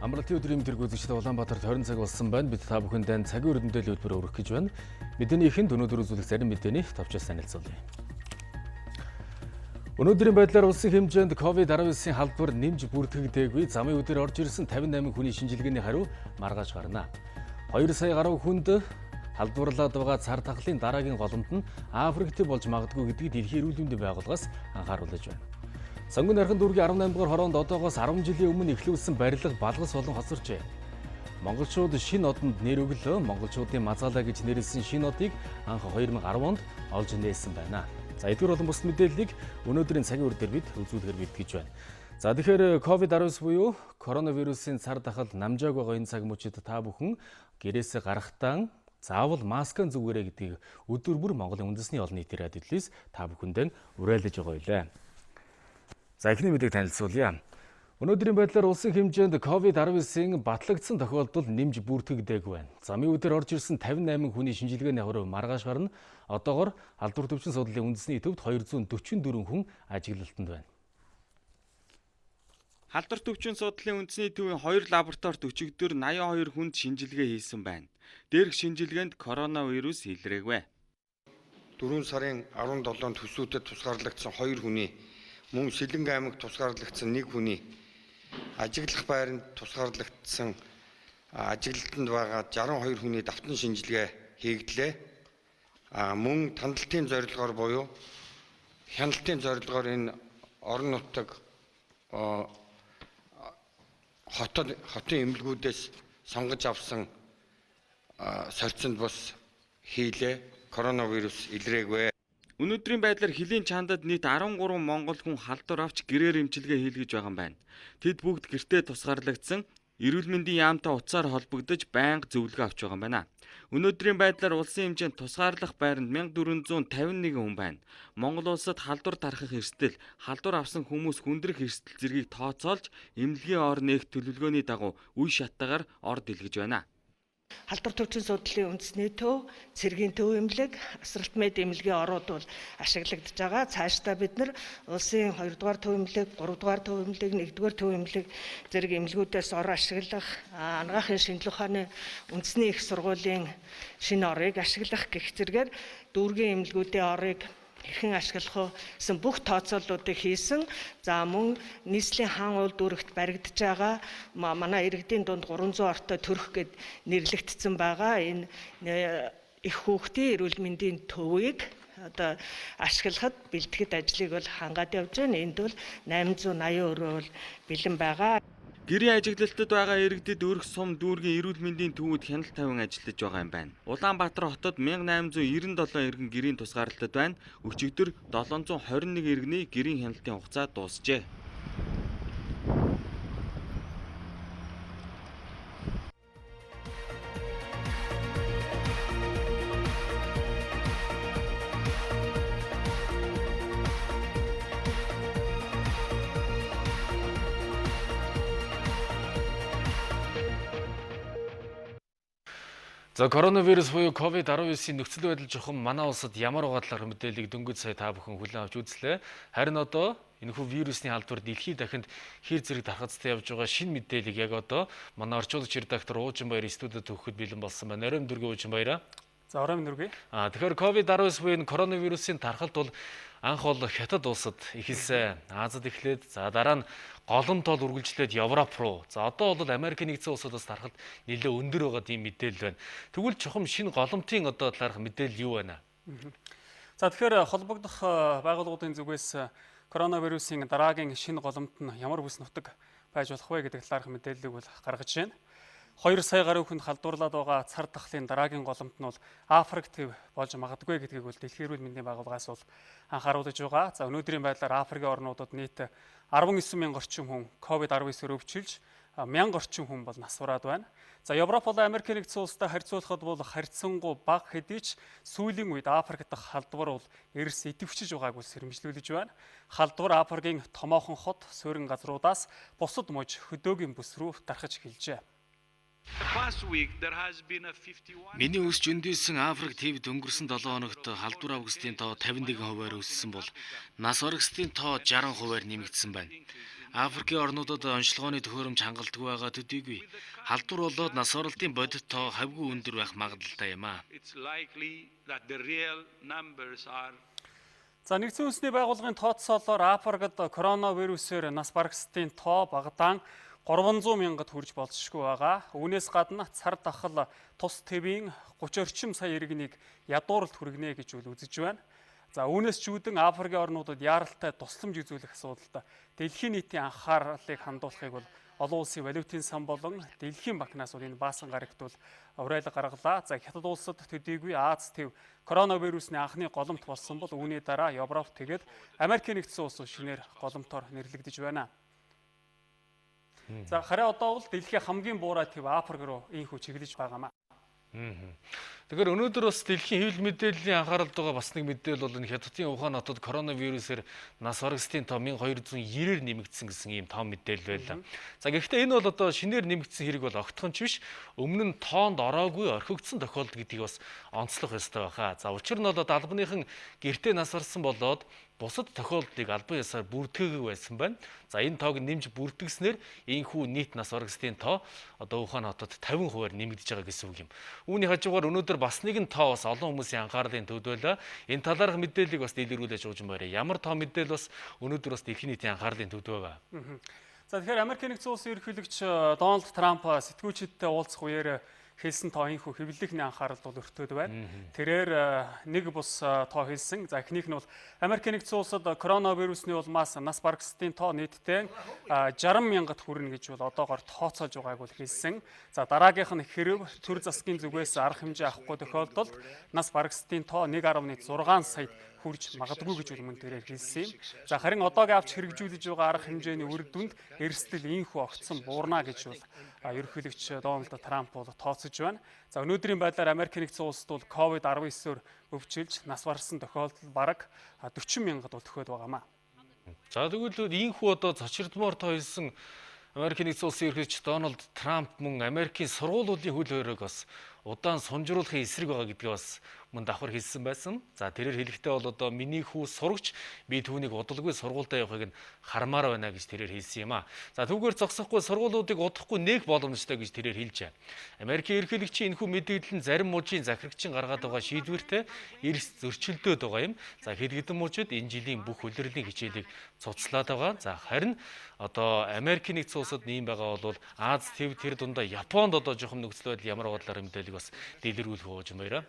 Амралтын өдрийн мэдрэг үзэгчид Улаанбаатарт 20 цаг болсон байна. Бид та бүхэндээ цагийн өрөндөл хөтөлбөр өргөх гэж байна. Мэдээний ихэнд өнөөдөр үзүүлэх зарим мэдээний товчоос танилцуулъя. Өнөөдрийн байдлаар улсын хэмжээнд COVID-19-ийн халдвар нэмж бүртгэгдээгүй. Замын өдөр орж ирсэн 58 хүний шинжилгээний хариу маргааш гарна. 2 сая гаруй хүнд халдварлаад байгаа цар тахлын дараагийн голомт нь Африкт болж магадгүй гэдгийг Дэлхийн эрүүл мэндийн байгууллагаас анхааруулж байна. Цагийн нархан дүүргийн 18 дугаар хороонд одоогоос 10 жилийн өмнө эхлүүлсэн барилга балгас болон хоцорчээ. Монголчууд шинэ одонд нэр өглөө. Монголчуудын мазаалаа гэж нэрлсэн шинэ одыг анх 2010 онд олж нээсэн байна. За эдгээр болон бус мэдээллийг өнөөдрийн цагийн үр дээр бид үзүүлэхээр бэлтгэж байна. За тэгэхээр COVID-19 буюу коронавирусын цар тахал намжааг байгаа энэ цаг мөчид та бүхэн гэрээсээ гарахдаа заавал маскаа зүгээрэй гэдгийг өдөр бүр Монголын үндэсний олон нийтийн радио телевиз та бүхэндээ уриалж байгаа байлаа. За эхний мэдээг танилцуулъя. Өнөөдрийн байдлаар улсын хэмжээнд COVID-19-ийн батлагдсан тохиолдол нэмж бүртгэгдээгүй байна. Замын өдөр орж ирсэн 58 хүний шинжилгээний хариу маргааш гарна. Одоогоор халдвар төвчин судлалын үндэсний төвд 244 хүн ажиглалтанд байна. Халдвар төвчин судлалын үндэсний төвийн 2 лабораторид өчигдөр 82 хүнд шинжилгээ хийсэн байна. Дээрх шинжилгээнд коронавирус илрээгүй. 4 сарын 17-нд төсвүүдэд тусгаарлагдсан 2 хүний мөн Сэлэнгэ аймагт тусгаарлагдсан 1 хүний ажиглах байранд тусгаарлагдсан ажиглалтанд байгаа 62 хүний давтан шинжилгээ хийгдлээ. Мөн тандалтын зорилгоор буюу хяналтын зорилгоор энэ орон нутаг хотын эмнэлгүүдээс сонгож авсан сорьцонд бус хийлээ. Коронавирус илрээгүй. Өнөөдрийн байдлаар Хилийн чандад нийт 13 монгол хүн халдвар авч гэрээр эмчилгээ хийлгэж байгаа юм байна. Тэд бүгд гэртээ тусгаарлагдсан эрүүл мэндийн яамтай утсаар холбогдож байнга зөвлөгөө авч байгаа юм байна. Өнөөдрийн байдлаар улсын хэмжээнд тусгаарлах байранд 1451 хүн байна. Монгол улсад халдвар тархах эрсдэл, халдвар авсан хүмүүс хүндрэх эрсдэл зэргийг тооцоолж эмнэлгийн ор нээх төлөвлөгөөний дагуу үе шаттайгаар орд илгэж байна. Халдвар төвчин судлалын үндэсний төв, Цагийн төв эмнэлэг, асралт мед эмнэлгийн орууд бол ашиглагдж байгаа. Цаашдаа бид нар улсын 2 дугаар төв эмнэлэг, 3 дугаар төв эмнэлэг, 1 дугаар төв эмнэлэг зэрэг эмнэлгүүдээс ор ашиглах, анагаахын шинжилгээ ухааны үндэсний их сургуулийн шинэ орыг ашиглах гэх зэргээр дүүргийн эмнэлгүүдийн орыг хэрхэн ашиглах вэ гэсэн бүх тооцооллуудыг хийсэн. За мөн нийслэлийн хаан уул дүүрэгт баригдаж байгаа манай иргэдийн дунд 300 ортой төрх гэд нэрлэгдсэн байгаа. Энэ их хүүхдийн эрүүл мэндийн төвийг одоо ашиглахад бэлтгэд ажлыг бол хангаад явж байна. Энд бол 880 өрөө бол бэлэн байгаа. Гэрийн ажиглалтад байгаа иргэдэд өрх сум дүүргийн эрүүл мэндийн төвүүд хяналт тавин ажиллаж байгаа юм байна. Улаанбаатар хотод 1897 иргэн гэрийн тусгаарлалтад байна. Өчигдөр 721 иргэний гэрийн хяналтын хугацаа дуусжээ. За коронавирус буюу COVID-19-ийн нөхцөл байдал жохом манай улсад ямар байгаа талаар мэдээллийг дөнгөж сая та бүхэн хүлээн авч үзлээ. Харин одоо энэхүү вирусны халдвар дэлхийн дахинд хэр зэрэг тархацтай явж байгаа шинэ мэдээллийг яг одоо манай орчуулагч редактор Уужинбаяр студид өгөхөд бэлэн болсон байна. Оройн дөргөө Уужинбаяр. За оройн дөргөө. Тэгэхээр COVID-19 буюу коронавирусын тархалт бол анх бол хятад улсад эхэлсэн. Азад эхлээд за дараа нь голомт бол үргэлжлээд Европ руу. За одоо бол Америкийн нэгдсэн улсуудаас тархалт нэлээд өндөр байгаа тийм мэдээлэл байна. Тэгвэл чухам шинэ голомтын одоо талаарх мэдээлэл юу байна? За тэгэхээр холбогдох байгууллагуудын зүгээс коронавирусын дараагийн шинэ голомт нь ямар бүс нутаг байж болох вэ гэдэг талаарх мэдээллийг бол гаргаж байна. 2 сая гаруй хүнд халдварлаад байгаа цар тахлын дараагийн голомт нь бол Африкт болж магадгүй гэдгийг бол Дэлхийн эрүүл мэндийн байгууллагаас бол анхааруулж байгаа. За өнөөдрийн байдлаар Африкийн орнуудад нийт 19 мянган орчим хүн COVID-19-ээр өвчилж 1000 орчим хүн бол насвараад байна. За Европ болон Америкийн нэгдсэн улстай харьцуулахад бол харьцангуй бага хэдий ч сүүлийн үед Африк дахь халдвар бол эрс идэвхжиж байгааг сэрэмжлүүлж байна. Халдвар Африкийн томоохон хот, суурин газруудаас бусад мужи хөдөөгийн бүс рүү тархаж эхэлжээ. Миний өсч өндөөсөн Африк ТВ-д өнгөрсөн 7 хоногт халдвар авгастын тоо 51%-аар өссөн бол нас оргистын тоо 60%-аар нэмэгдсэн байна. Африкийн орнуудад онцлогооны төхөөрөмж хангалтгүй байгаа төдийгүй халдвар болоод нас оролтын бодит тоо хавьгүй өндөр байх магадлалтай юм аа. За нэгдсэн үндэсний байгууллагын тооцоолоор Африкт коронавирусээр нас барагсдын тоо багадаан 300 мянгад хүрж болзошгүй байгаа. Үүнээс гадна цар тахал тус твийн 30 орчим сая иргэнийг ядууралд хүргэнэ гэж үзэж байна. За үүнээс чүүдэн Африкийн орнуудад яаралтай тусламж үзүүлэх асуудалд дэлхийн нийтийн анхаарлыг хандуулахыг бол олон улсын валютын сан болон дэлхийн банкнаас энэ баасан гарагт бол уриалга гаргалаа. За хятад улсад төдийгүй Аз төв коронавирусны анхны голомт болсон бол үүний дараа Европ тэгээд Америкийн нэгдсэн улс шинээр голомтоор нэрлэгдэж байна. За харин одоо бол дэлхийн хамгийн буурай төв Африк руу ийхүү чиглэж байгаамаа. Тэгэхээр өнөөдөр бас дэлхийн хэвлэл мэдээллийн анхааралд байгаа бас нэг мэдээлэл бол энэ Хятадын Ухаан хотод коронавирусээр нас барагсдын тоо 1290-ээр нэмэгдсэн гэсэн ийм том мэдээлэл байлаа. За гэхдээ энэ бол одоо шинээр нэмэгдсэн хэрэг бол огтхон ч биш. Өмнө нь тоонд ороогүй орхигдсон тохиолдол гэдгийг бас онцлох ёстой байхаа. За учир нь бол албаныхан гэртээ нас барсан болоод бусад тохиолдлыг албан ёсоор бүрдгээгүй байсан байна. За энэ тоог нэмж бүртгэснээр ийхүү нийт нас барагсдын тоо одоо Ухаан хотод 50% нэмэгдэж байгаа гэсэн үг юм. Үүний хажуугаар өнөөдөр бас нэгэн тоо бас олон хүмүүсийн анхаарлын төвд байлаа. Энэ талаарх мэдээллийг бас дэлгэрүүлж өгч байна. Ямар тоо мэдээлэл бас өнөөдөр бас дэлхийн нийтийн анхаарлын төвд байгаа. За тэгэхээр Америкийн нэгдсэн улсын ерөнхийлөгч Дональд Трамп сэтгүүлчидтэй уулзах үеэр хэлсэн тоо ийхүү хэвлэлийн анхаарал бол өртөөд байна. Тэрээр нэг бус тоо хэлсэн. За эхнийх нь бол Америкийн нэгдсэн улсад коронавирусны улмаас нас барагсдын тоо нийтдээ 60 мянгад хүрнэ гэж бол одоогоор тооцоолж байгааг бол хэлсэн. За дараагийнх нь хэрв төр засгийн зүгээс арга хэмжээ авахгүй тохиолдолд нас барагсдын тоо 1.6 саяд хүрж магадгүй гэж мөн тэрээр хэлсэн юм. За харин одоогийн авч хэрэгжүүлж байгаа арга хэмжээний үр дүнд эрсдэл ийхүү огцсон буурна гэж бол ерөнхийлөгч Дональд Трамп бол тооцож байна. За өнөөдрийн байдлаар Америкийн нэгдсэн улсад бол COVID-19-оор өвчилж нас барсан тохиолдол бараг 40 мянгад бол төхөөд байгаамаа. За тэгвэл ийхүү одоо цочирдмоор тоо хэлсэн Америкийн нэгдсэн улсын ерөнхийлөгч Дональд Трамп мөн Америкийн сургуулиудын хөл хориг бас удаан сунжруулахын эсрэг байгаа гэдгийг бас мөн давхар хэлсэн байсан. За тэрээр хэлэхдээ бол одоо миний хүү сурагч би түүнийг удалгүй сургуультай явахыг нь хармаар байна гэж тэрээр хэлсэн юм аа. За түүгээр зогсохгүй сургуулиудыг удахгүй нээх боломжтой гэж тэрээр хэлжээ. Америкийн ерөнхийлөгчийн энэхүү мэдээлэл нь зарим мужийн захирагчин гаргаад байгаа шийдвэртэй эрс зөрчилдөөд байгаа юм. За хэд хэдэн мужид энэ жилийн бүх улирлын хичээлийг цуцлаад байгаа. За харин одоо Америкийн нэгдсэн улсад ийм байгаа бол Аз төв тэр дундаа Японд одоо жоохон нөхцөл байдал ямар бодлоор мэдээлэл бас дэлгэрүүлэх болж байна.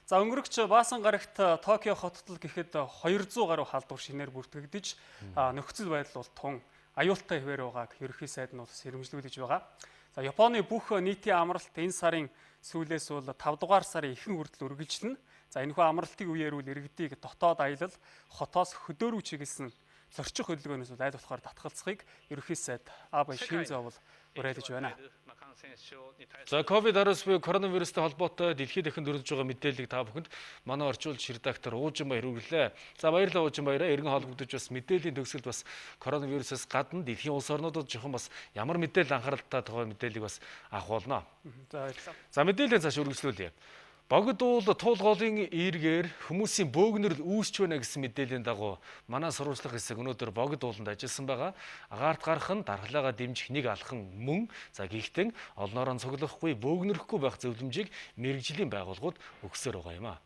За өнгөрөгч баасан гарагт Токио хотод гэхэд 200 гаруй халдвар шинээр бүртгэгдэж нөхцөл байдал бол тун аюултай хэвээр байгааг ерөнхий сайд нь сэрэмжлүүлж байгаа. За Японы бүх нийтийн амралт энэ сарын сүүлээс бол 5 дугаар сарын ихэнх хүртэл үргэлжлэнэ. За энэхүү амралтын үеэр үл иргэдийг дотоод аялал хотоос хөдөөрөв чиглэсэн зорчих хөдөлгөөнөөс айл болохоор татгалзахыг ерөнхий сайд Абе Шинзо бол уриалж байна. За COVID-19 буюу коронавирустай холбоотой дэлхийд дахин дөрвж байгаа мэдээллийг та бүхэнд манай орчуулж редактор Уужин Баяр хүргэлээ. За баярлалаа Уужин Баяраа. Иргэн холбогдож бас мэдээллийн төгсөлд бас коронавирусээс гадна дэлхийн улс орнуудад жоохон бас ямар мэдээлэл анхааралтай байгаа мэдээллийг бас авах болно. За баярлалаа. За мэдээллийн цааш үргэлжлүүлье. Богд уул туулгын эргээр хүмүүсийн бөөгнөрл үүсч байна гэсэн мэдээллийн дагуу манай сурвалжлах хэсэг өнөөдөр богд ууланд ажилласан байгаа. Агаарт гарах нь дархлаагаа дэмжих нэг алхан мөн. За гэхдээ олноороо цуглахгүй бөөгнөрөхгүй байх зөвлөмжийг мэрэгжлийн байгууллагууд өгсөөр байгаа юм аа.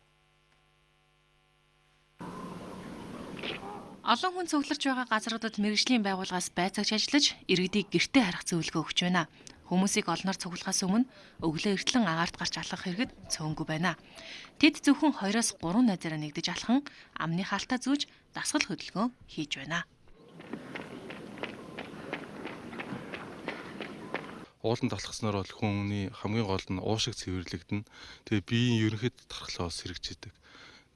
Олон хүн цугларч байгаа газруудад мэрэгжлийн байгууллагаас байцаагч ажиллаж иргэдийг гэртээ харах зөвлөгөө өгч байна. Хүмүүсийг олноор цуглахаас өмнө өглөө эртлэн агаарт гарч алхах хэрэгэд цөөнгүй байна. Тэд зөвхөн 2-3 найзаараа нэгдэж алхан амны хаалтаа зүүж дасгал хөдөлгөөн хийж байна. Ууланд алхаснаар бол хүний хамгийн гол нь уушиг цэвэрлэгдэнэ. Тэгээ биеийн ерөнхийд тархлаа бас хэрэгжиждэг.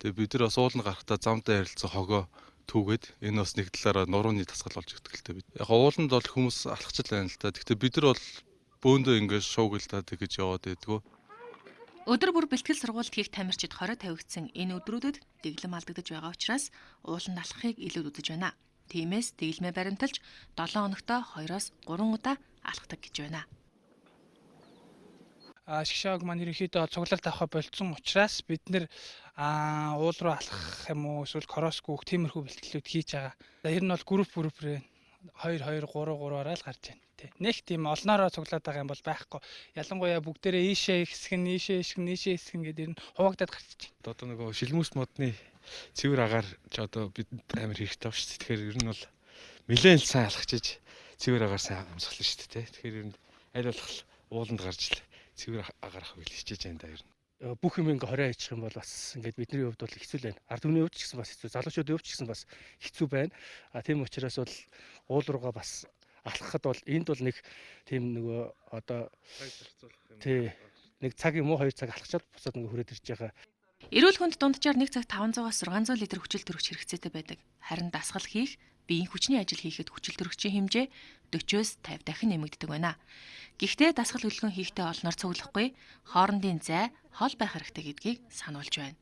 Тэгээ бид нар бас ууланд гарахдаа замдаа ярилцсан хогоо түүгээд энэ бас нэг талаараа нурууны дасгал болж өгдөг л дээ бид. Яг ууланд бол хүмүүс алхачих байна л да. Гэхдээ бид нар бол бөөндөө ингээд шуугилдаад гэж яваад байдгүй. Өдөр бүр бэлтгэл сургуульд хийх тамирчид хорой тавигдсан энэ өдрүүдэд дэглэм алдагдаж байгаа учраас ууланд алхахыг илүүд үзэж байна. Тиймээс дэглэмээ баримталж 7 хоногтоо 2-3 удаа алхдаг гэж байна. Шгшааг маань ерөнхийдөө цуглалт авах болцсон учраас бид нэр уул руу алхах юм уу эсвэл кросс гүүх тиймэрхүү бэлтгэлүүд хийж байгаа. За ер нь бол группээр 2-2-3-3-аараа л гарч байна. Тэ. Нэг тийм олноороо цуглаад байгаа юм бол байхгүй. Ялангуяа бүгдээрээ ийшээ хэсгэн гэдэг нь хуваагдаад гарч байна. Одоо нөгөө шилмүс модны цэвэр агаар ч одоо бид амар хэрэгтэй байна шүү дээ. Тэгэхээр ер нь бол нэлээд сайн алхачиж цэвэр агаар сайн амсгална шүү дээ. Тэгэхээр ер нь аль болох ууланд гарч л цэвэр агаар авах гэж хичээж байна да ер нь. Бүх юм ингээ хорой хийчих юм бол бас ингээд бидний хувьд бол хэцүү байна. Ард түмний хувьд ч гэсэн бас хэцүү, залуучуудын хувьд ч гэсэн бас хэцүү байна. Тийм учраас бол уул руугаа бас алхахад бол энд бол нэг тийм нөгөө одоо нэг цаг юм уу 2 цаг алхачаад бусаад ингээ хүрээд ирж байгаа. Эрүүл хүнд дунджаар 1 цагт 500-аас 600 литр хүчил төрөгч хэрэгцээтэй байдаг. Харин дасгал хийх, биеийн хүчний ажил хийхэд хүчил төрөгчийн хэмжээ 40-с 50 дахин нэмэгддэг байна. Гэхдээ дасгал хөдөлгөөн хийхдээ олноор цуглахгүй, хоорондын зай хол байх хэрэгтэй гэдгийг сануулж байна.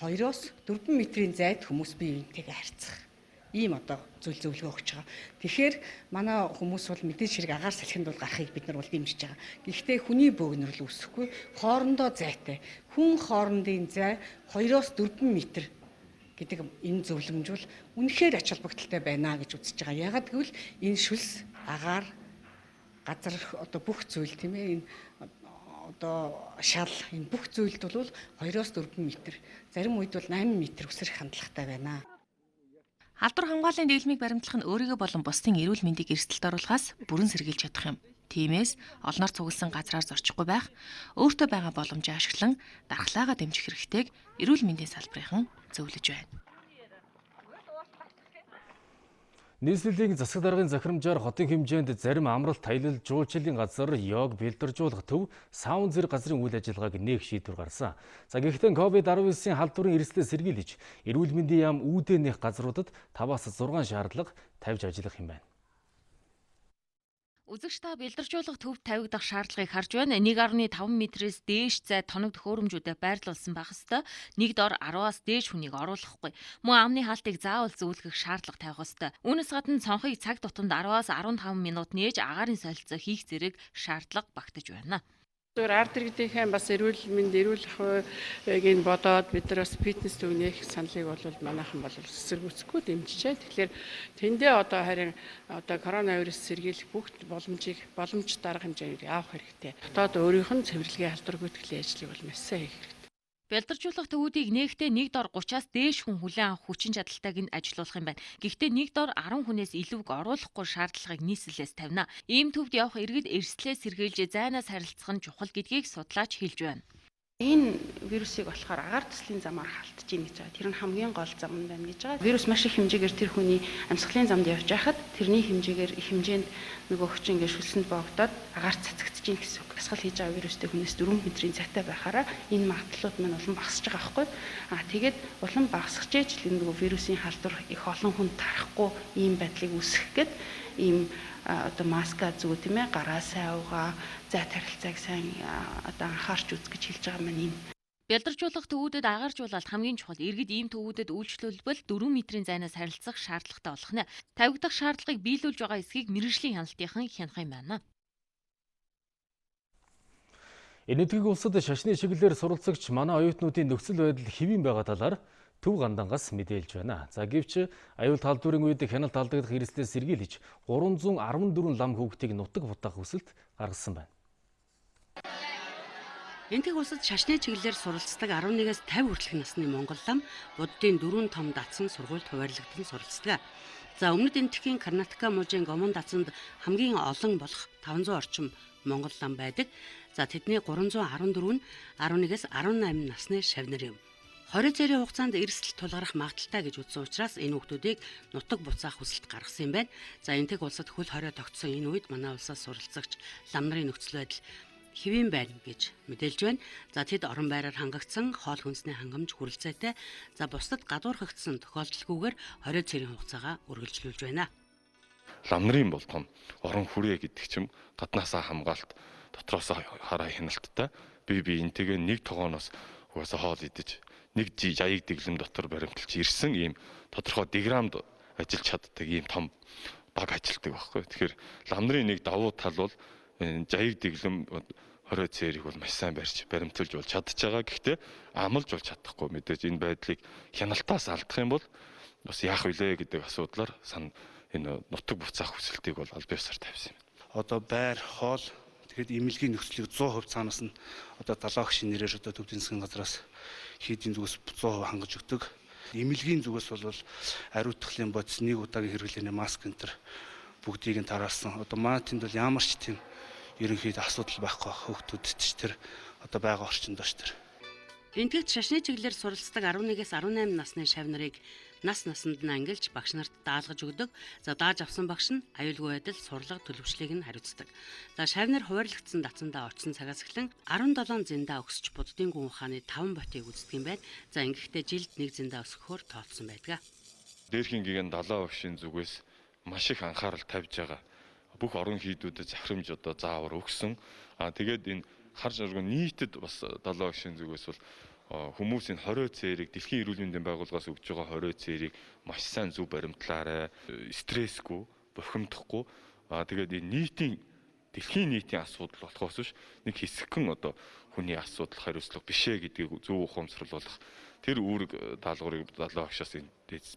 2-оос 4 метрийн зайд хүмүүс бие биентэйгээ харьцах. Ийм одоо зөвлөгөө өгч байгаа. Тэгэхээр манай хүмүүс бол мэдээж хэрэг агаар салхинд бол гарахыг бид нар бол дэмжиж байгаа. Гэхдээ хүний бөөгнөрл үүсэхгүй, хоорондоо зайтай. Хүн хоорондын зай 2-оос 4 метр гэдэг энэ зөвлөмж бол үнэхээр ач холбогдолтой байна гэж үзэж байгаа. Ягаад гэвэл энэ шүлс, агаар, газар одоо бүх зүйл тийм ээ энэ одоо шал энэ бүх зүйлд бол 2-оос 4 метр, зарим үед бол 8 метр өсрөх хандлагатай байна. Халдвар хамгааллын дэглэмийг баримтлах нь өөрийгөө болон бусдын эрүүл мэндийг эрсдэлд оруулахаас бүрэн сэргийлж чадах юм. Тиймээс олноор цугласан газраар зорчихгүй байх, өөртөө байгаа боломжийг ашиглан дархлаагаа дэмжих хэрэгтэйг эрүүл мэндийн салбарынхан зөвлөж байна. Нийслэлийн засаг даргын захирамжаар хотын хэмжээнд зарим амралт, аялал жуулчлалын газар, йог, бэлдэржүүлэх төв, саун зэрэг газрын үйл ажиллагааг нээх шийдвэр гарсан. За гэхдээ COVID-19-ийн халдварын эрсдлээ сэргийлж, эрүүл мэндийн яам үүдээ нээх газруудад 5-аас 6 шаардлага тавьж ажиллах юм байна. Үзэгч та бэлдэржүүлэх төвд тавигдах шаардлагыг харж байна. 1.5 метрээс дээш зай тоног төхөөрөмжүүдэд байрлуулсан байх ёстой. Нэг дор 10-аас дээш хүнийг оруулахгүй. Мөн амны хаалтыг заавал зөвлөх шаардлага тавих ёстой. Үүнээс гадна цонхыг цаг тутамд 10-аас 15 минут нээж агаарын солилцоо хийх зэрэг шаардлага багтаж байна. Зүгээр ард иргэдийнхээ бас эрүүл мэнд эрүүлэх хувийг бодоод бид нар бас фитнес төвнийх саналыг бол манайхан бол эсэргүүцэхгүй дэмжижээ. Тэгэхээр тэндээ одоо харин одоо коронавирус сэргийлэх бүх боломж дарга хэмжээнд авах хэрэгтэй. Дотоод өөрийнх нь цэвэрлэгийн халдвар гүйтгэлийн ажлыг бол маш сайн хийх хэрэгтэй. Бэлдэржүүлэх төвүүдийг нээхдээ нэг дор 30-аас дээш хүн хүлээн авах хүчин чадалтайг нь ажилуулах юм байна. Гэхдээ нэг дор 10 хүнээс илүүг оруулахгүй шаардлагыг нийслэлээс тавина. Ийм төвд явах иргэд эрсдлээ сэргийлж зайнаас харилцах нь чухал гэдгийг судлаач хэлж байна. Энэ вирусыг болохоор агаар төслийн замаар халтж ийн гэж байгаа. Тэр нь хамгийн гол зам нь байна гэж байгаа. Вирус маш их хэмжээгээр тэр хүний амьсгалын замд явж байхад тэрний хэмжээгээр их хэмжээнд нөгөө хүчин ингээд шүлсэнд боогдоод агаар цацагдж ийн гэсэн үг. Дасгал хийж байгаа вирустэй хүнээс 4 метрийн зайтай байхаараа энэ магадлалууд маань улам багасж байгаа байхгүй. Тэгээд улам багасгаж ээж л нөгөө вирусын халдвар их олон хүнд тарахгүй ийм байдлыг үүсгэх гээд ийм одоо маска зүү тийм ээ гараа сайн угаа зай тархилцааг сайн одоо анхаарч үз гэж хэлж байгаа маань юм. Бэлдэржүүлэх төвүүдэд агааржуулалт хамгийн чухал. Иргэд ийм төвүүдэд үйлчлүүлбэл 4 метрийн зайнаас харилцах шаардлагатай болох нь. Тавигдах шаардлагыг биелүүлж байгаа эсхийг мэргэжлийн хяналтынхан хянах юм байна. Энэтхэг улсад шашны чиглэлээр суралцагч манай оюутнуудын нөхцөл байдал хэвийн байгаа талаар Төв Гандангаас мэдээлж байна. За гэвч аюул халдварын үед хяналт алдагдах эрсдлээ сэргийлж 314 лам хүүхдийг нутаг бутаах хүсэлт гаргасан байна. Энэтхэг улсад шашны чиглэлээр суралцдаг 11-ээс 50 хүртэлх насны монгол лам буддын 4 том датсан сургуульд хуваарлагдсан суралцдаг. За өмнөд энэтхэгийн Карнатака мужийн Гомон датсанд хамгийн олон болох 500 орчим монгол лам байдаг. За тэдний 314 нь 11-ээс 18 насны шавнар юм. 20 цэрийн хугацаанд эрсдэл тулгарах магадaltaй гэж үзсэн учраас энэ хүүхдүүдийг нутаг буцаах хүсэлт гаргасан юм байна. За энэтхэг улсад хөл хорой тогтсон энэ үед манай улсаас суралцагч лам нарын нөхцөл байдал хэвийн байна гэж мэдээлж байна. За тэд орон байраар хангагдсан хоол хүнсний хангамж хүрэлцээтэй. За бусдад гадуурхагдсан тохиолдолгүйгээр 20 цэрийн хугацаагаа үргэлжлүүлж байна. Лам нарын болгон орон хүрээ гэдэг чим гаднаасаа хамгаалт дотроосоо хараа хяналттай би энтэйгээ нэг тогооноос угаасаа хоол идэж нэг жаяг дэглэм дотор баримталж ирсэн ийм тодорхой диграмд ажиллаж чаддаг ийм том баг ажилтдаг байхгүй. Тэгэхээр лам нарын нэг давуу тал бол жаяг дэглэм 20 цэрийг бол маш сайн барьж баримталж бол чадж байгаа. Гэхдээ амлж бол чадахгүй мэдээж энэ байдлыг хяналтаас алдах юм бол бас яах вүлээ гэдэг асуудлаар энэ нутаг буцаах хүсэлтийг бол аль биесээр тавьсан юм. Одоо байр, хоол тэгэхэд эмнэлгийн нөхцөлийг 100% цаанаас нь одоо далаа багшийн нэрээр одоо төвийн засгийн газраас хийдийн зүгээс 100% хангаж өгдөг. Эмнэлгийн зүгээс бол ариутгахлын бодис, нэг удаагийн хэрэглээний маск энэ төр бүгдийг нь тараасан. Одоо манай тэнд бол ямар ч тийм ерөнхийд асуудал байхгүй хүүхдүүдэд ч тэр одоо байгаа орчинд ш тэр. Энтгэгт шашны чиглэлээр суралцдаг 11-ээс 18 насны шавь нарыг насанд нь ангилж багш нарт даалгаж өгдөг. За дааж авсан багш нь аюулгүй байдал, сурлага, төлөвчлийг нь хариуцдаг. За шавь нар хуваарлагдсан дацандаа очсон цагаас эхлэн 17 зэндаа өгсөж буддын гүн ухааны 5 ботыг үздэг юм байна. За ингэхдээ жилд 1 зэндаа өсгөхөөр тооцсон байдаг. Дээрхийн гигэн далаа багшийн зүгээс маш их анхаарал тавьж байгаа. Бүх орон хийдүүдэд захирамж одоо заавар өгсөн. Тэгээд энэ хар жаргал нийтэд бас далаа багшийн зүгээс бол хүмүүсийн 20 цээрийг дэлхийн эрүүл мэндийн байгууллагаас өгж байгаа 20 цээрийг маш сайн зөв баримтлаарай, стрессгүй, бухимдахгүй. Тэгээд энэ дэлхийн нийтийн асуудал болохоос биш нэг хэсэгхэн одоо хүний асуудал хариуцлага бишээ гэдгийг зөв ухамсарлуулах тэр үүрэг даалгаврыг далаа багшаас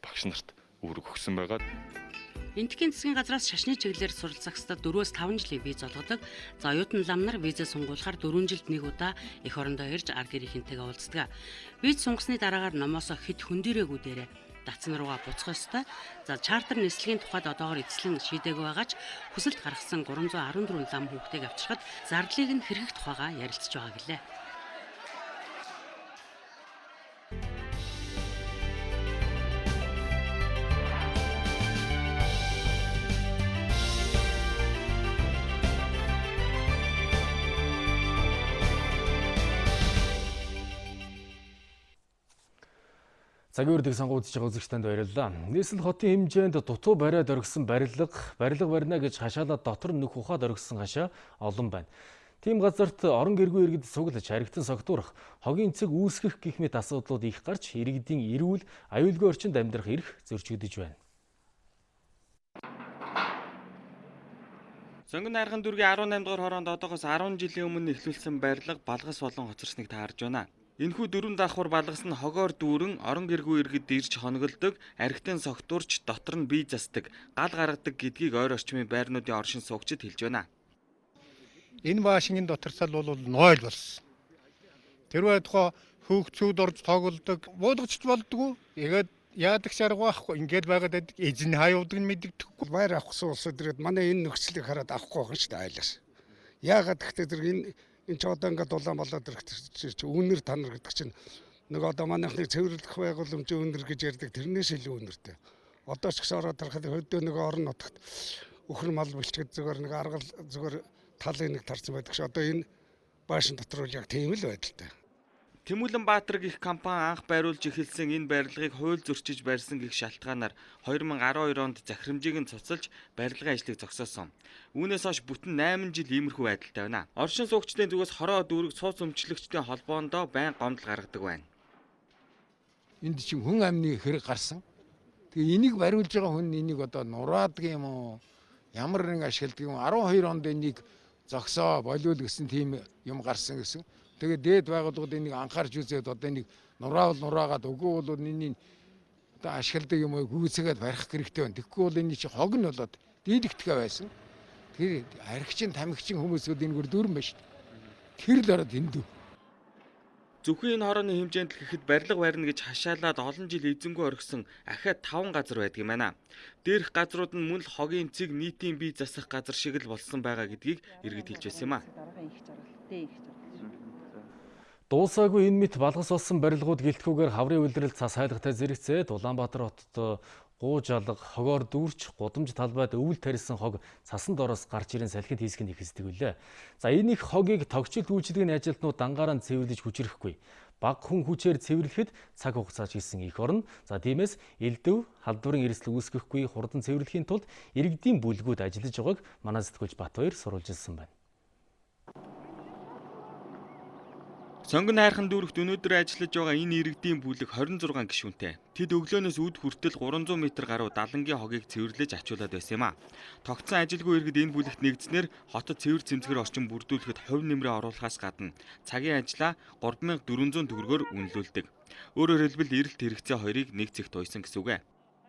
багш нарт үүрэг өгсөн байгаа. Энтхийн засгийн газраас шашны чиглэлээр суралцах хэвээр 4-5 жилийн виз олгодог. За оюутан лам нар визээ сунгуулахаар 4 жилд 1 удаа эх орондоо ирж ар гэрийнхэнтэйгээ уулздаг. Виз сунгасны дараагаар номоосоо хэд хөндөрөөгүй дээрээ датсан руугаа буцах ёстой. За чартер нислэгийн тухайд одоогоор эцлэн шийдээг байгаач хүсэлт гаргасан 314 лам хүүхдийг авчирхад зардлыг нь хэрэгэх тухайгаа ярилцж байгаа гэлээ. Цагийн хүрдийг сонгогдож байгаа үзэгчдэнд баярлалаа. Нийслэл хотын хэмжээнд дутуу бариад оргисон барилга барина гэж хашаалаад дотор нөх ухаад оргисон хашаа олон байна. Тийм газарт орон гэргүй иргэд суглаж харигтан согтуурах, хогийн цэг үүсгэх гэх мэт асуудлууд их гарч иргэдийн эрүүл, аюулгүй орчинд амьдрах эрх зөрчигдөж байна. Сонгон найрхан дүүргийн 18 дугаар хороонд одоогоос 10 жилийн өмнө эхлүүлсэн барилга балгас болон хоцорсныг таарж байна. Энэхүү 4 давхар балгас нь хогоор дүүрэн орон гэргүй иргэд ирж хоногддог, архитын согтуурч дотор нь бие засдаг, гал гаргадаг гэдгийг ойр орчмын байрнуудын оршин суугчид хэлж байна. Энэ баашингийн дотор тал бол 0 болсон. Тэр байтугай хөөгцүүд орж тоглодог, буулгач болдгоо. Тэгээд яадаг шарга байхгүй. Ингээд байгаад эзэн хаяудаг нь мэддэхгүй. Байр авахсан улсууд ирээд манай энэ нөхцөлийг хараад авахгүй байгаа шүү дээ айлаас. Яагаад гэвэл тэр энэ ч одоо ингээд дулаан болоод ирэх чинь үнэр танар гэдэг чинь нэг одоо манайхны цэвэрлэх байгууламжийн үнэр гэж ярьдаг тэрнээс илүү үнэртэй. Одоо ч гэсэн ороод харахад хөдөө нэг орон нутагт өхөр мал бэлчгэд зүгээр нэг аргал зүгээр талын нэг тарцсан байдаг ш. Одоо энэ баашин дотор үл яг тийм л байдалтай. Тэмүүлэн Баатар гэх компани анх байруулж эхэлсэн энэ барилгыг хууль зөрчиж барьсан гэх шалтгаанаар 2012 онд захирамжийг нь цуцалж барилгын ажлыг зогсоосон. Үүнээс хойш бүтэн 8 жил иймэрхүү байдалтай байна. Оршин суугчдын зүгээс хороо дүүрэг цууц өмчлөгчдийн холбоондоо байн гомдол гаргадаг байна. Энд чинь хүн амны хэрэг гарсан. Тэгээ энийг бариулж байгаа хүн энийг одоо нураадаг юм уу? Ямар нэг ашигладаг юм 12 онд энийг зогсоо болиул гэсэн тийм юм гарсан гэсэн. Тэгээ дээд байгууллагууд энийг анхаарч үзээд одоо энийг нураагаад үгүй бол энийг одоо ашигладаг юм уу гүйцээгээд барих хэрэгтэй байна. Тэгэхгүй бол энэ чинь хог нь болоод дийлэгдэхэ байсан. Тэр архичин тамхичин хүмүүсүүд энэгээр дүүрэн байна шүү дээ. Тэр л ороод эндүү. Зөвхөн энэ хорооны хэмжээнд л гэхэд барилга барина гэж хашаалаад олон жил эзэнгүй орхисон ахиад 5 газар байдаг юм байна. Дээрх газрууд нь мөн л хогийн цэг нийтийн бие засах газар шиг л болсон байгаа гэдгийг иргэд хэлж байсан юм а. Дуусаагүй энэ мэт балгас болсон барилгууд гэлтгүүгээр хаврын улирал цас хайлгатай зэрэгцээд Улаанбаатар хотод гууж алга, хогоор дүүрч, гудамж талбайд өвөл тарьсан хог цасанд ороос гарч ирэн салхинд хийсгэнд ихсдэг үлээ. За энэ их хогийг тогтчил үйлчилгээний ажилтнууд дангаараа цэвэрлэж хүчрэхгүй. Баг хүн хүчээр цэвэрлэхэд цаг хугацааж хийсэн эх орн. За тиймээс элдв халдварын эрсдэл үүсгэхгүй хурдан цэвэрлэхийн тулд иргэдийн бүлгүүд ажиллаж байгааг манай сэтгүүлч Батбаяр сурвалжилсан байна. Сонгон найрхан дүүрэгт өнөөдөр ажиллаж байгаа энэ иргэдийн бүлэг 26 гишүүнтэй. Тэд өглөөнөөс үд хүртэл 300 м гаруй далангийн хогийг цэвэрлэж ачуулаад байсан юм а. Тогтсон ажилгүй иргэд энэ бүлэгт нэгдснээр хотод цэвэр цэмцгэр орчин бүрдүүлэхэд хувь нэмрээ оруулахаас гадна цагийн ажлаа 3400 төгрөгөөр үнэлүүлдэг. Өөрөөр хэлбэл эрэлт хэрэгцээ хоёрыг нэг цэгт туйсан гэсэн үг.